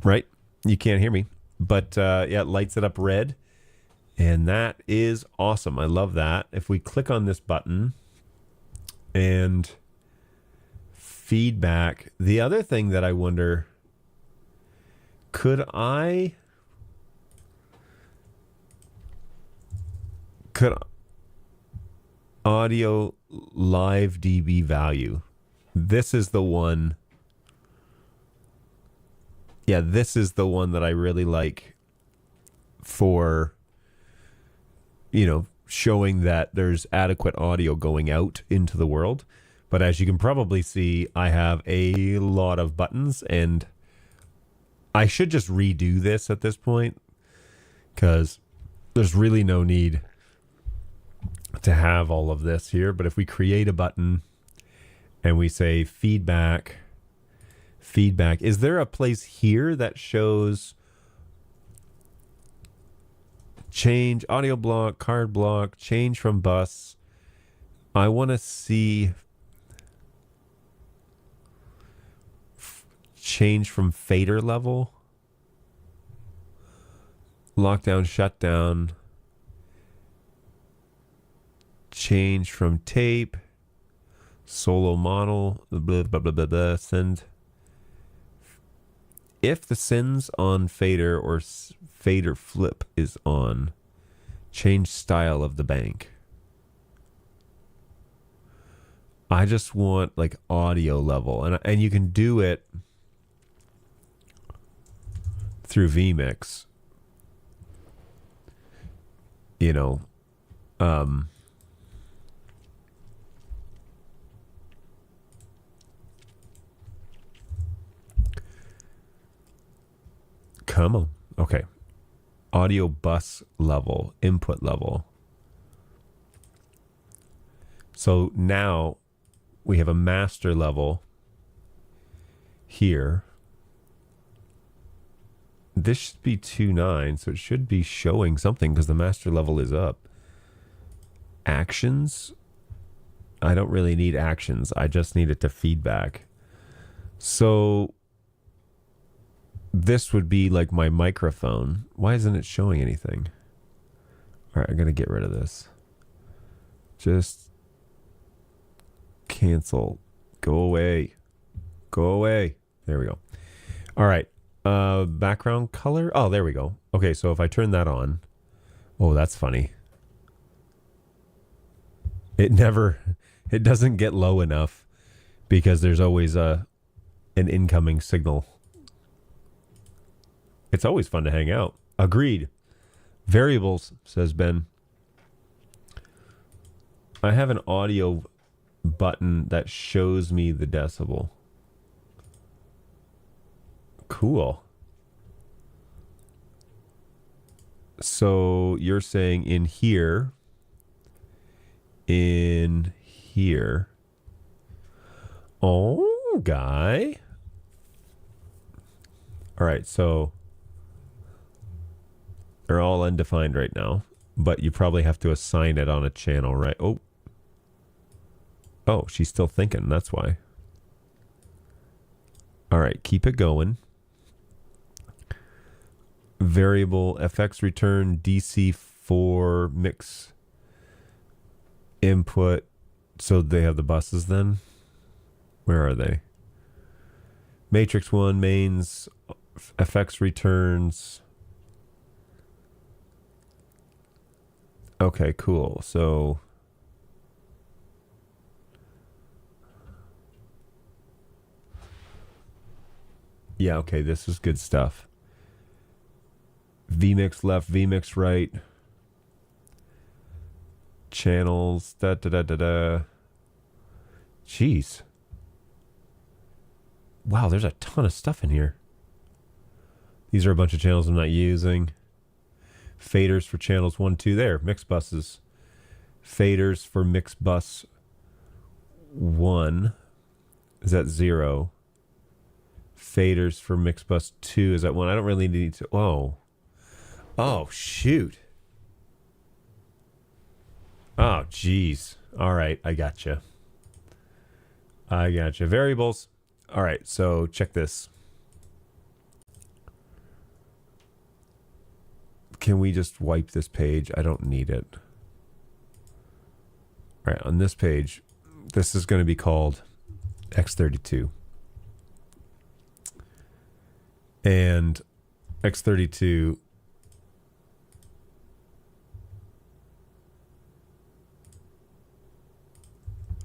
Right? You can't hear me. But yeah, it lights it up red. And that is awesome. I love that. If we click on this button and feedback, the other thing that I wonder, could audio live dB value? This is the one. Yeah, this is the one that I really like for, you know, showing that there's adequate audio going out into the world. But as you can probably see, I have a lot of buttons and I should just redo this at this point because there's really no need to have all of this here. But if we create a button and we say feedback, is there a place here that shows change audio block, card block, change from bus? I want to see change from fader level, lockdown, shutdown, change from tape, solo model, blah, blah, blah, blah, blah, send. If the sends on fader or fader flip is on, change style of the bank. I just want like audio level, and you can do it through vMix. You know, come on. Okay. Audio bus level, input level. So now we have a master level here. This should be 2.9, so it should be showing something because the master level is up. actions. I don't really need actions. I just need it to feedback. So this would be like my microphone. Why isn't it showing anything? All right, I'm going to get rid of this. Just cancel. Go away. Go away. There we go. All right. Background color. Oh, there we go. Okay, so if I turn that on. Oh, that's funny. It doesn't get low enough because there's always an incoming signal. It's always fun to hang out. Agreed. Variables, says Ben. I have an audio button that shows me the decibel. Cool. So you're saying in here. Oh, guy. All right, so they're all undefined right now, but you probably have to assign it on a channel, right? Oh, she's still thinking. That's why. All right, keep it going. Variable FX return DC for mix input. So they have the buses then? Where are they? Matrix 1 mains FX returns. Okay, cool. So yeah, okay, this is good stuff. vmix left, vmix right. Channels, da da da da da. Jeez. Wow, there's a ton of stuff in here. These are a bunch of channels I'm not using. Faders for channels 1, 2. There, mix buses. Faders for mix bus 1. Is that 0? Faders for mix bus 2. Is that 1? I don't really need to. Oh, shoot. Oh, geez. All right, I gotcha. Variables. All right, so check this. Can we just wipe this page? I don't need it. All right, on this page, this is going to be called X32. And X32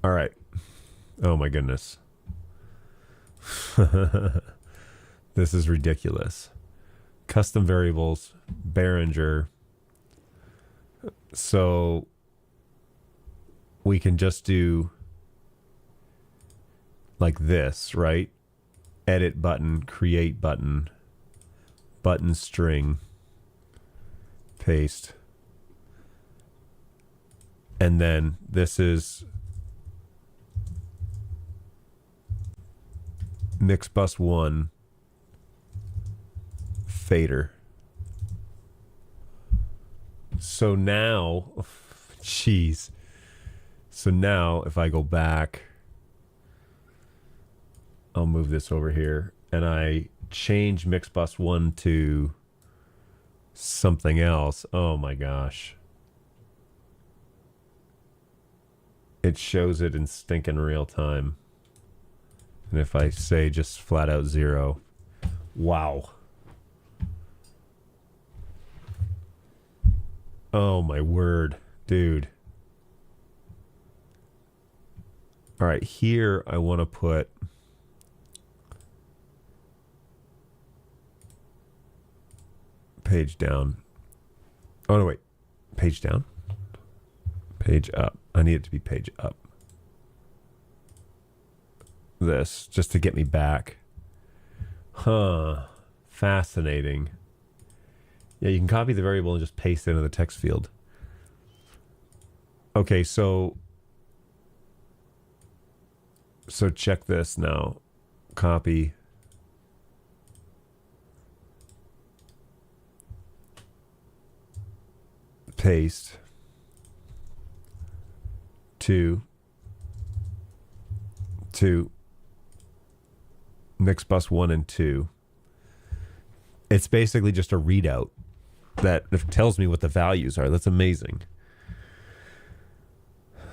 all right. Oh my goodness. This is ridiculous. Custom variables, Behringer. So we can just do like this, right? Edit button, create button, button string, paste. And then this is mix bus 1 fader. So now, jeez. So now if I go back, I'll move this over here and I change mix bus 1 to something else. Oh my gosh. It shows it in stinking real time. And if I say just flat out 0, wow. Oh my word, dude. All right, here I want to put page down. Oh no, wait. Page down? Page up. I need it to be page up. This just to get me back. Huh. Fascinating. Yeah, you can copy the variable and just paste it into the text field. Okay, so check this now. Copy. Paste. 2 to mix bus 1 and 2. It's basically just a readout that tells me what the values are. That's amazing.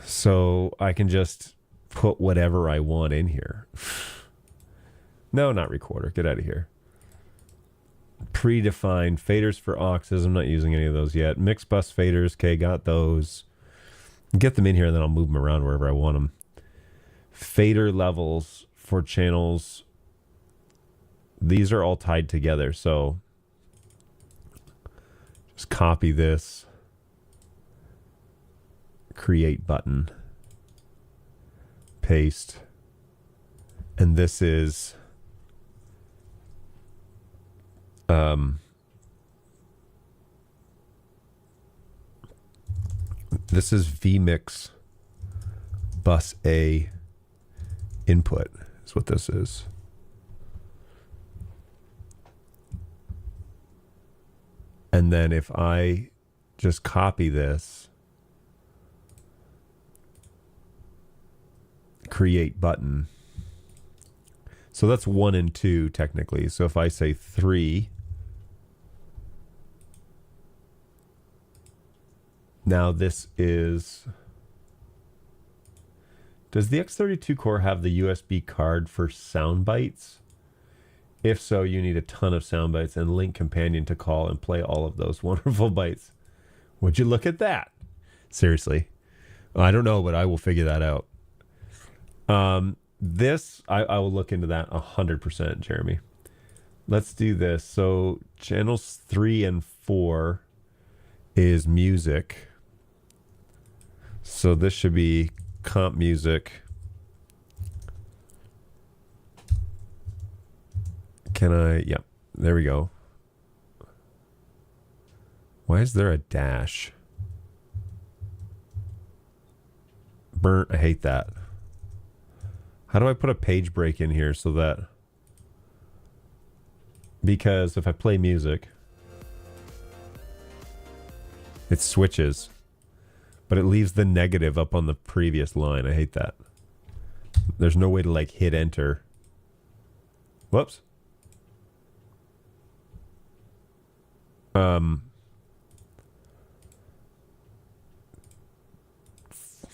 So I can just put whatever I want in here. No, not recorder. Get out of here. Predefined faders for auxes. I'm not using any of those yet. Mix bus faders. Okay, got those. Get them in here and then I'll move them around wherever I want them. Fader levels for channels. These are all tied together. So just copy this. Create button. Paste. And this is this is vmix bus A input is what this is. And then if I just copy this, create button. So that's 1 and 2 technically. So if I say 3, now this is, does the X32 core have the USB card for sound bites? If so, you need a ton of sound bites and link companion to call and play all of those wonderful bites. Would you look at that? Seriously. I don't know, but I will figure that out. This, I will look into that 100%, Jeremy. Let's do this. So channels 3 and 4 is music. So this should be comp music. Can I? Yep. There we go. Why is there a dash? Burnt. I hate that. How do I put a page break in here so that... Because if I play music, it switches. But it leaves the negative up on the previous line. I hate that. There's no way to like hit enter. Whoops.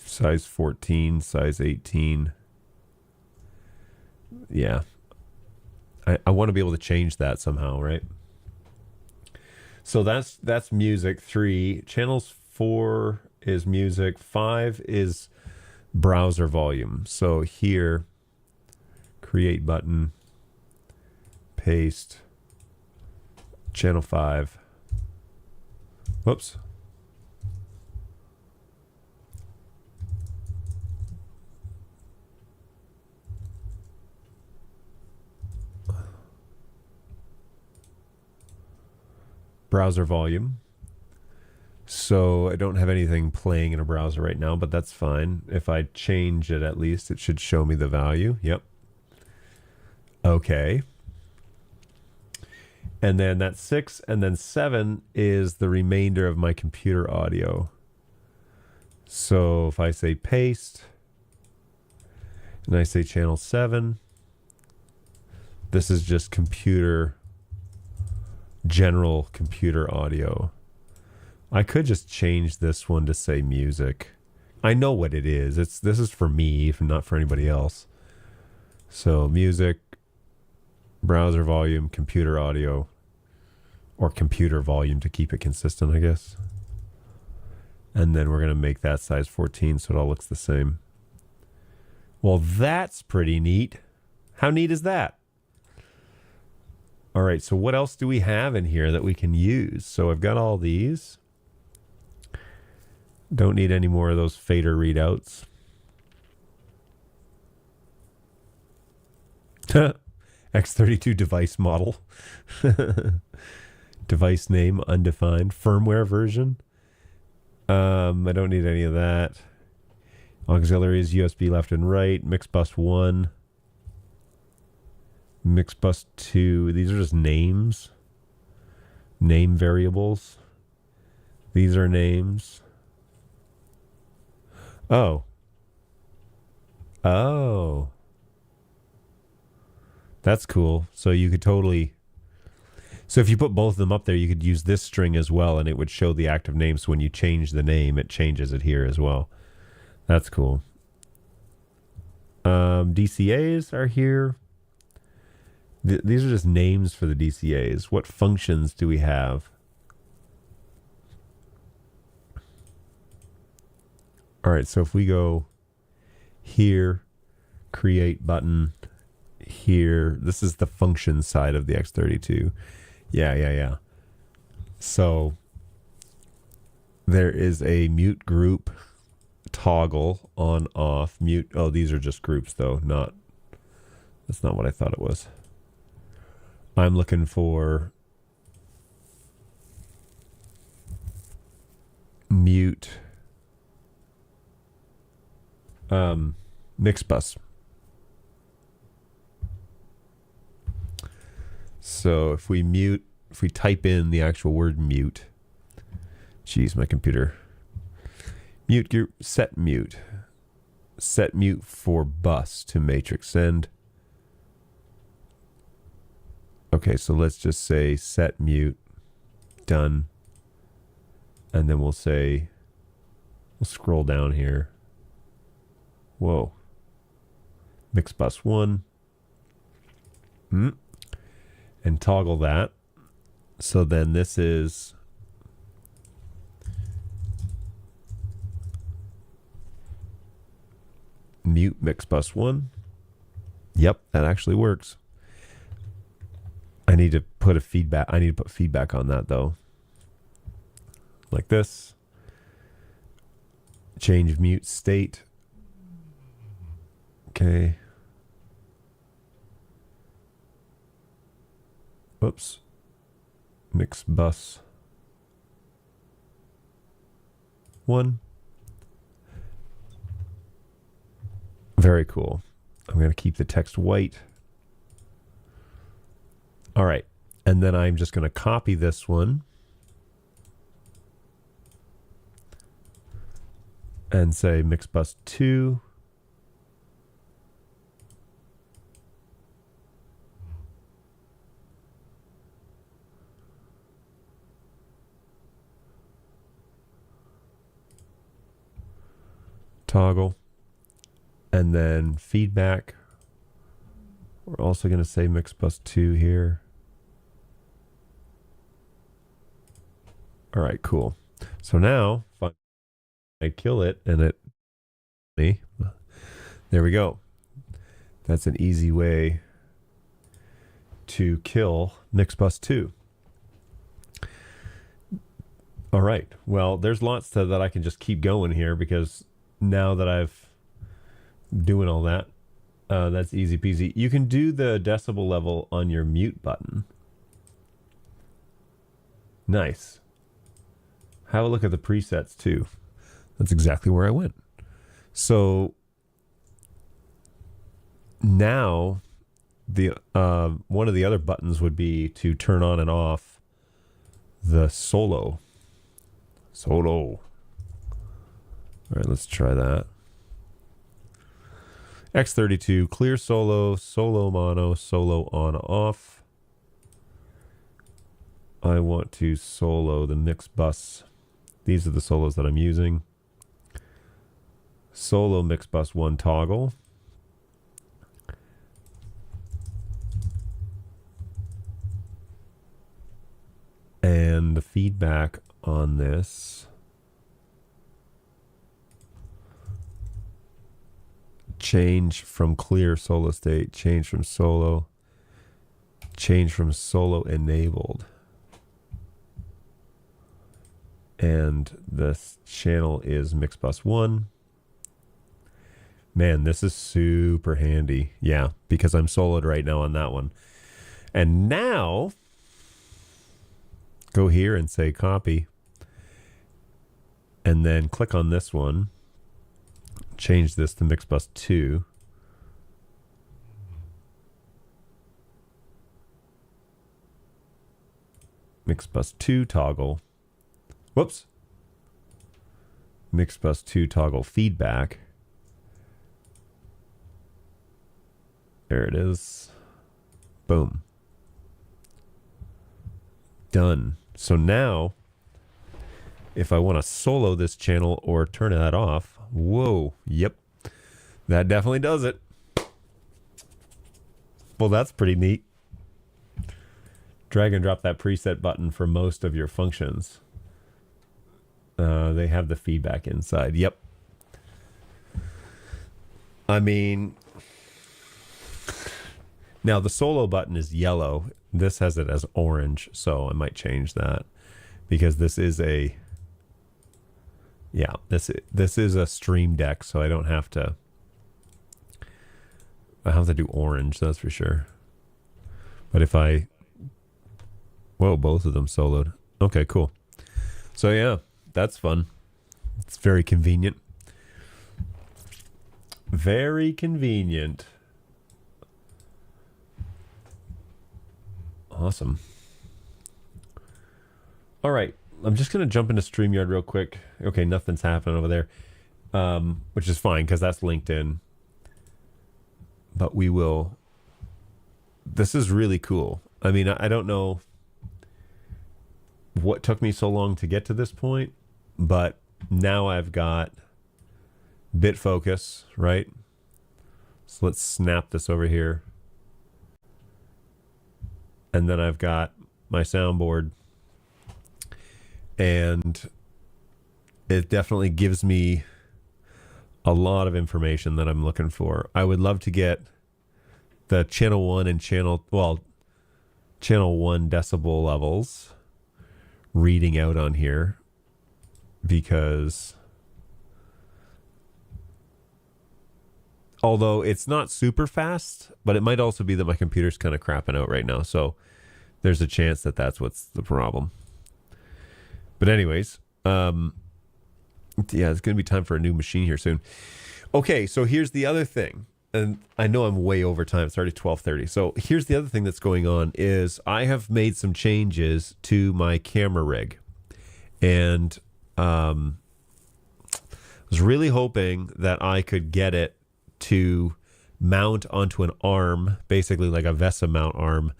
Size 14, size 18. Yeah. I want to be able to change that somehow, right? So that's music 3. Channels 4 is music. 5 is browser volume. So here, create button, paste, channel 5. Whoops. Browser volume. So I don't have anything playing in a browser right now, but that's fine. If I change it, at least it should show me the value. Yep. Okay. And then that's 6, and then 7 is the remainder of my computer audio. So if I say paste, and I say channel 7, this is just general computer audio. I could just change this one to say music. I know what it is. This is for me, not for anybody else. So music, browser volume, computer audio, or computer volume to keep it consistent, I guess. And then we're going to make that size 14 so it all looks the same. Well, that's pretty neat. How neat is that? All right, so what else do we have in here that we can use? So I've got all these. Don't need any more of those fader readouts. X32 device model. Device name undefined. Firmware version. I don't need any of that. Auxiliaries, USB left and right. Mix bus 1. Mix bus 2. These are just names. Name variables. These are names. Oh, Oh, that's cool. So you could totally. So if you put both of them up there, you could use this string as well, and it would show the active name. So when you change the name, it changes it here as well. That's cool. DCAs are here. These are just names for the DCAs. What functions do we have? All right, so if we go here, create button, here, this is the function side of the X32. Yeah. So there is a mute group toggle on off mute. Oh, these are just groups though, not, that's not what I thought it was. I'm looking for mute mix bus. So if we type in the actual word mute, geez, my computer, mute group, set mute for bus to matrix send. Okay, so let's just say set mute, done. And then we'll scroll down here. Whoa. Mix bus 1. And toggle that. So then this is mute mix bus 1. Yep, that actually works. I need to put feedback on that though. Like this. Change mute state. Okay. Whoops. Mix bus 1. Very cool. I'm going to keep the text white. All right. And then I'm just going to copy this one and say mix bus 2. Toggle. And then feedback. We're also going to say mix bus 2 here. All right, cool. So now if I kill it and there we go. That's an easy way to kill mix bus 2. All right. Well, there's lots that I can just keep going here because now that I've doing all that, that's easy peasy. You can do the decibel level on your mute button. Nice. Have a look at the presets too. That's exactly where I went. So now the one of the other buttons would be to turn on and off the solo. All right, let's try that. X32, clear solo, solo mono, solo on off. I want to solo the mix bus. These are the solos that I'm using. Solo mix bus 1 toggle. And the feedback on this. Change from clear solo state, change from solo enabled. And this channel is mix bus 1. Man, this is super handy. Yeah, because I'm soloed right now on that one. And now go here and say copy. And then click on this one. Change this to mix bus 2. Mix bus 2 toggle. Whoops. Mix bus 2 toggle feedback. There it is. Boom. Done. So now, if I want to solo this channel or turn that off, whoa, yep, that definitely does it. Well, that's pretty neat. Drag and drop that preset button for most of your functions. They have the feedback inside. Yep. I mean, now the solo button is yellow. This has it as orange, so I might change that because this is a, yeah, this is a stream deck, so I don't have to. I have to do orange, that's for sure. But if I, whoa, both of them soloed. Okay, cool. So yeah, that's fun. It's very convenient. Very convenient. Awesome. All right, I'm just going to jump into StreamYard real quick. Okay, nothing's happening over there, which is fine because that's linked in. But we will. This is really cool. I mean, I don't know what took me so long to get to this point, but now I've got bit focus, right? So let's snap this over here. And then I've got my soundboard. And it definitely gives me a lot of information that I'm looking for. I would love to get the channel 1 and channel 1 decibel levels reading out on here, because although it's not super fast, but it might also be that my computer's kind of crapping out right now. So there's a chance that that's what's the problem. But anyways, yeah, it's going to be time for a new machine here soon. Okay, so here's the other thing. And I know I'm way over time. It's already 12:30. So here's the other thing that's going on is I have made some changes to my camera rig. And I was really hoping that I could get it to mount onto an arm, basically like a VESA mount arm.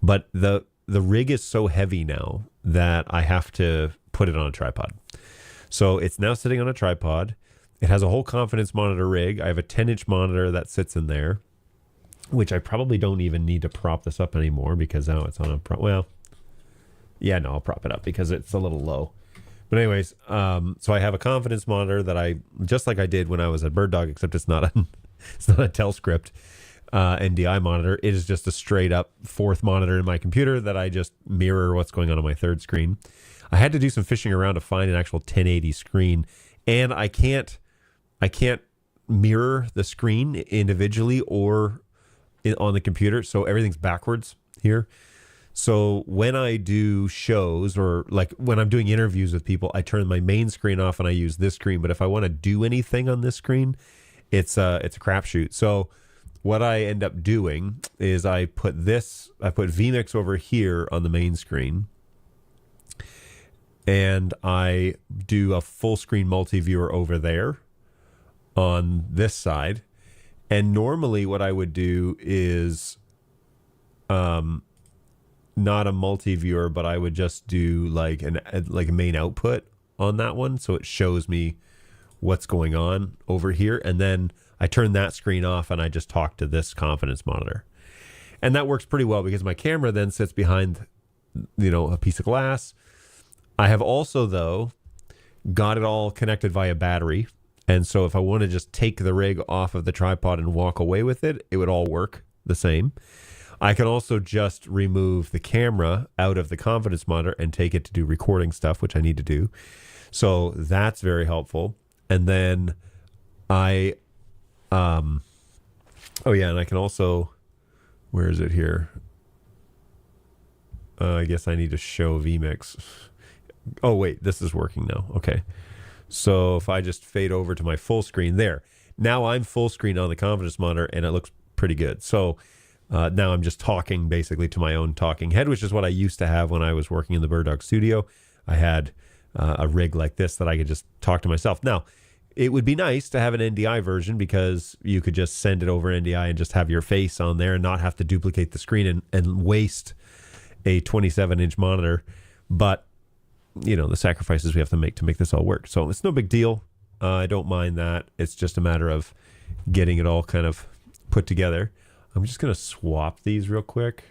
But the rig is so heavy now that I have to put it on a tripod. So it's now sitting on a tripod. It has a whole confidence monitor rig. I have a 10-inch monitor that sits in there, which I probably don't even need to prop this up anymore because now it's on a well, yeah, no, I'll prop it up because it's a little low. But anyways, so I have a confidence monitor that I, just like I did when I was at Bird Dog, except it's not a Telscript NDI monitor. It is just a straight up fourth monitor in my computer that I just mirror what's going on my third screen. I had to do some fishing around to find an actual 1080 screen, and I can't mirror the screen individually or on the computer, so everything's backwards here. So when I do shows or like when I'm doing interviews with people, I turn my main screen off and I use this screen. But if I want to do anything on this screen, it's a crapshoot. So what I end up doing is I put vMix over here on the main screen, and I do a full screen multi-viewer over there on this side. And normally what I would do is not a multi-viewer, but I would just do like a main output on that one, so it shows me what's going on over here. And then I turn that screen off and I just talk to this confidence monitor. And that works pretty well because my camera then sits behind, a piece of glass. I have also, though, got it all connected via battery. And so if I want to just take the rig off of the tripod and walk away with it, it would all work the same. I can also just remove the camera out of the confidence monitor and take it to do recording stuff, which I need to do. So that's very helpful. And then and I can also, where is it here? I guess I need to show vMix. Oh, wait, this is working now. Okay. So if I just fade over to my full screen there, now I'm full screen on the confidence monitor and it looks pretty good. So now I'm just talking basically to my own talking head, which is what I used to have when I was working in the Bird Dog studio. I had a rig like this that I could just talk to myself. Now, it would be nice to have an NDI version because you could just send it over NDI and just have your face on there and not have to duplicate the screen and waste a 27-inch monitor. But, you know, the sacrifices we have to make this all work. So it's no big deal. I don't mind that. It's just a matter of getting it all kind of put together. I'm just going to swap these real quick.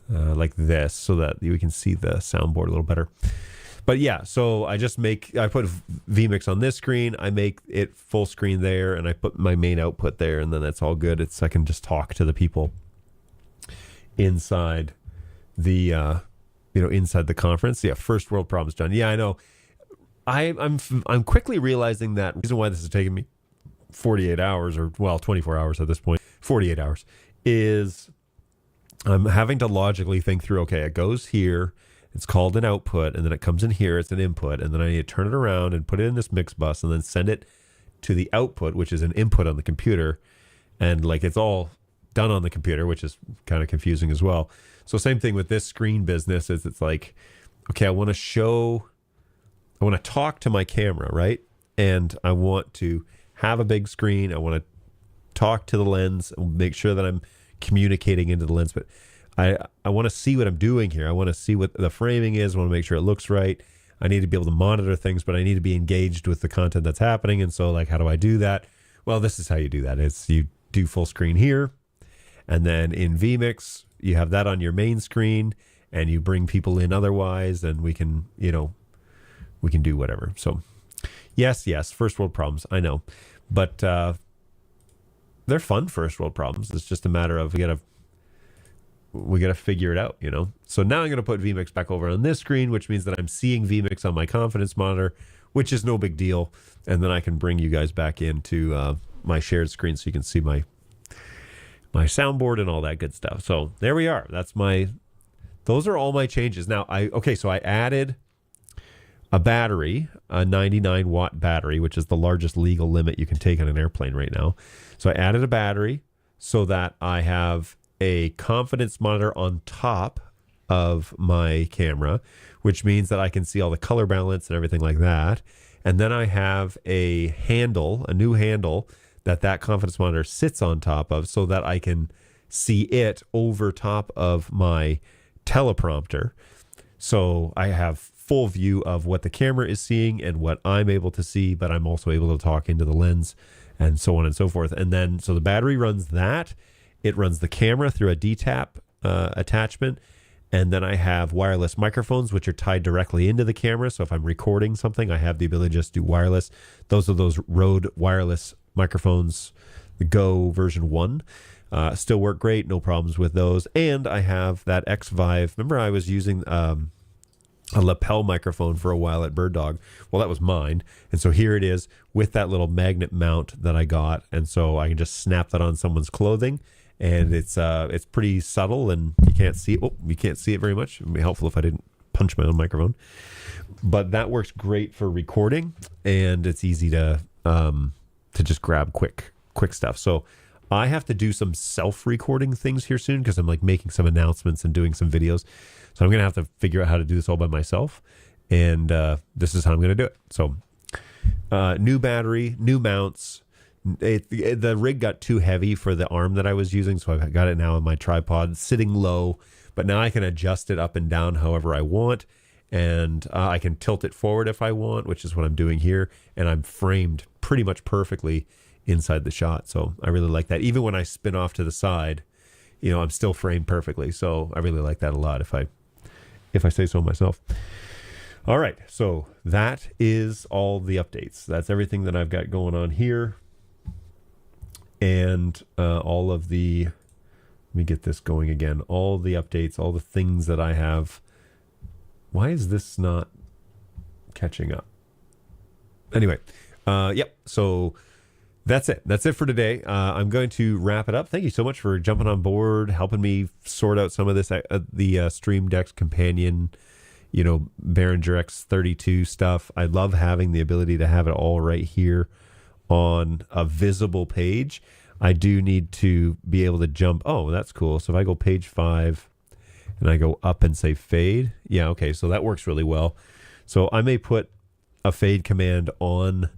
Like this so that we can see the soundboard a little better. But yeah, so I put vMix on this screen, I make it full screen there, and I put my main output there, and then that's all good. I can just talk to the people inside the inside the conference. Yeah, first world problems, John. Yeah, I know. I'm quickly realizing that the reason why this is taking me 48 hours, or well, 24 hours at this point, 48 hours, is I'm having to logically think through, okay, it goes here, it's called an output, and then it comes in here, it's an input, and then I need to turn it around and put it in this mix bus and then send it to the output, which is an input on the computer. And like it's all done on the computer, which is kind of confusing as well. So same thing with this screen business is it's like, okay, I want to talk to my camera, right? And I want to have a big screen. I want to talk to the lens, make sure that I'm communicating into the lens, but I want to see what I'm doing here. I want to see what the framing is. I want to make sure it looks right. I need to be able to monitor things, but I need to be engaged with the content that's happening. And so like, how do I do that? Well, this is how you do that. It's you do full screen here. And then in vMix, you have that on your main screen and you bring people in otherwise, and we can do whatever. So yes, first world problems. I know, but they're fun first world problems. It's just a matter of we gotta figure it out, you know. So now I'm gonna put vMix back over on this screen, which means that I'm seeing vMix on my confidence monitor, which is no big deal. And then I can bring you guys back into my shared screen so you can see my soundboard and all that good stuff. So there we are. Those are all my changes. Now so I added a battery, a 99 watt battery, which is the largest legal limit you can take on an airplane right now. So I added a battery so that I have a confidence monitor on top of my camera, which means that I can see all the color balance and everything like that. And then I have a new handle that confidence monitor sits on top of so that I can see it over top of my teleprompter. So I have full view of what the camera is seeing and what I'm able to see, but I'm also able to talk into the lens and so on and so forth. And then, so the battery runs that. It runs the camera through a DTAP attachment. And then I have wireless microphones, which are tied directly into the camera. So if I'm recording something, I have the ability to just do wireless. Those are those Rode wireless microphones, the Go version 1. Still work great, no problems with those. And I have that X-Vive. Remember I was using a lapel microphone for a while at Bird Dog. Well, that was mine. And so here it is with that little magnet mount that I got. And so I can just snap that on someone's clothing. And it's pretty subtle and you can't see it. Oh, you can't see it very much. It would be helpful if I didn't punch my own microphone. But that works great for recording, and it's easy to just grab quick stuff. So I have to do some self-recording things here soon because I'm like making some announcements and doing some videos. So I'm going to have to figure out how to do this all by myself. And this is how I'm going to do it. So new battery, new mounts. The rig got too heavy for the arm that I was using, so I've got it now on my tripod sitting low, but now I can adjust it up and down however I want, and I can tilt it forward if I want, which is what I'm doing here, and I'm framed pretty much perfectly inside the shot. So I really like that. Even when I spin off to the side, I'm still framed perfectly. So I really like that a lot, if I say so myself. All right, so that is all the updates. That's everything that I've got going on here. And all of the, let me get this going again, all the updates, all the things that I have. Why is this not catching up? Anyway, yep, so that's it. That's it for today. I'm going to wrap it up. Thank you so much for jumping on board, helping me sort out some of this, the Stream Deck's companion, Behringer X32 stuff. I love having the ability to have it all right here on a visible page. I do need to be able to jump. Oh, that's cool. So if I go page 5 and I go up and say fade. Yeah, okay. So that works really well. So I may put a fade command on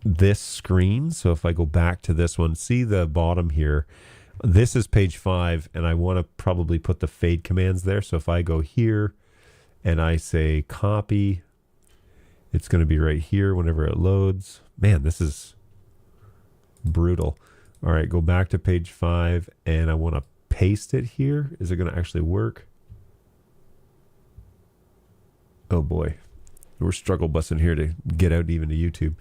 this screen. So if I go back to this one, see the bottom here. This is page 5, and I want to probably put the fade commands there. So if I go here and I say copy, it's going to be right here whenever it loads. Man, this is brutal. All right, go back to page 5, and I want to paste it here. Is it going to actually work? Oh boy, we're struggle busting here to get out even to YouTube.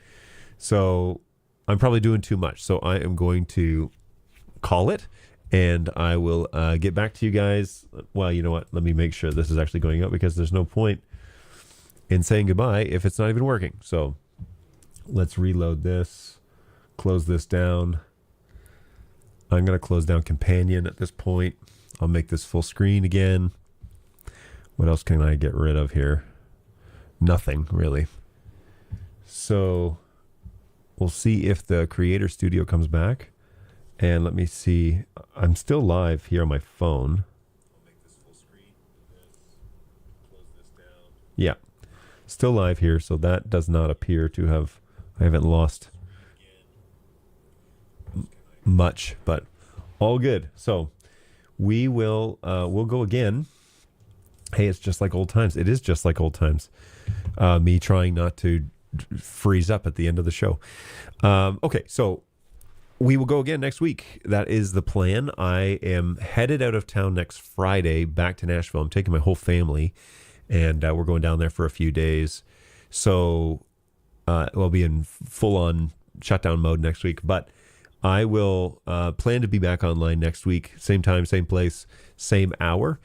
So I'm probably doing too much. So I am going to call it, and I will get back to you guys. Well, you know what? Let me make sure this is actually going up, because there's no point in saying goodbye if it's not even working. So let's reload this, close this down. I'm going to close down Companion at this point. I'll make this full screen again. What else can I get rid of here? Nothing really. So we'll see if the Creator Studio comes back. And let me see. I'm still live here on my phone. I'll make this full screen. Close this down. Yeah. Still live here, so that does not appear to have, I haven't lost much, but all good. So we will we'll go again. Hey, it's just like old times. It is just like old times. Me trying not to freeze up at the end of the show. Okay, so we will go again next week. That is the plan. I am headed out of town next Friday back to Nashville. I'm taking my whole family, and we're going down there for a few days. So we'll be in full-on shutdown mode next week. But I will plan to be back online next week. Same time, same place, same hour.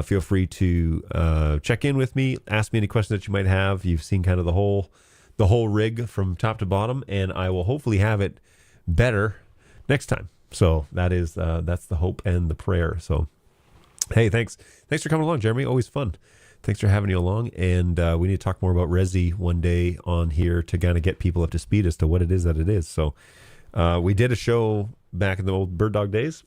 Feel free to check in with me. Ask me any questions that you might have. You've seen kind of the whole rig from top to bottom, and I will hopefully have it better next time. So that's the hope and the prayer. So hey, thanks for coming along, Jeremy. Always fun. Thanks for having you along. And we need to talk more about Resi one day on here to kind of get people up to speed as to what it is that it is. So we did a show back in the old Bird Dog days,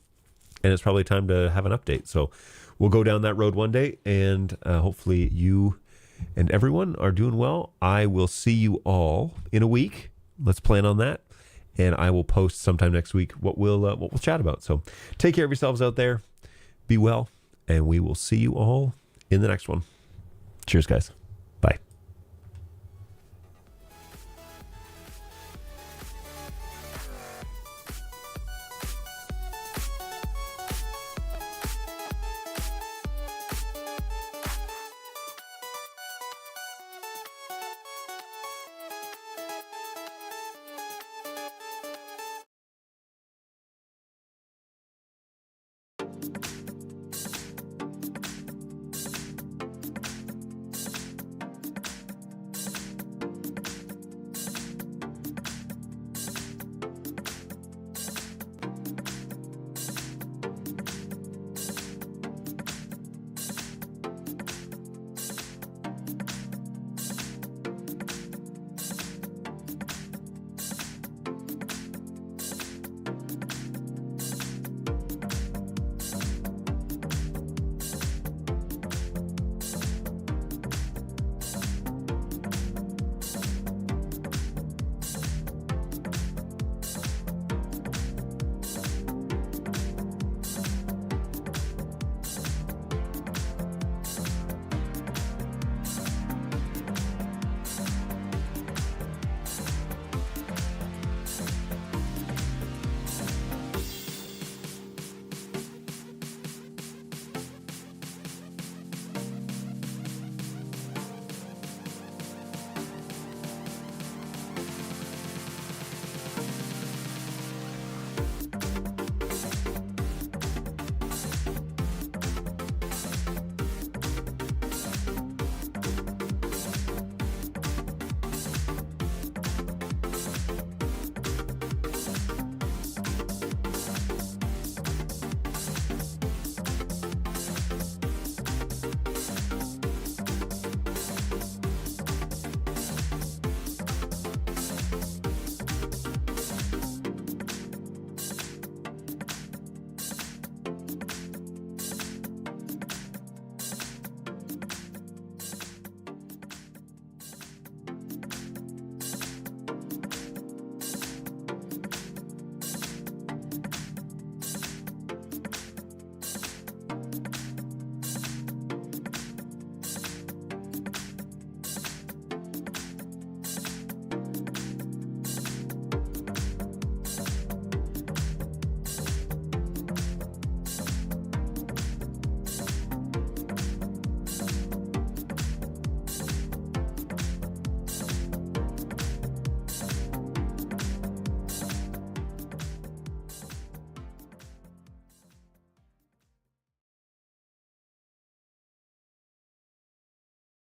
and it's probably time to have an update. So we'll go down that road one day, and hopefully you and everyone are doing well. I will see you all in a week. Let's plan on that. And I will post sometime next week what we'll chat about. So take care of yourselves out there. Be well, and we will see you all in the next one. Cheers, guys.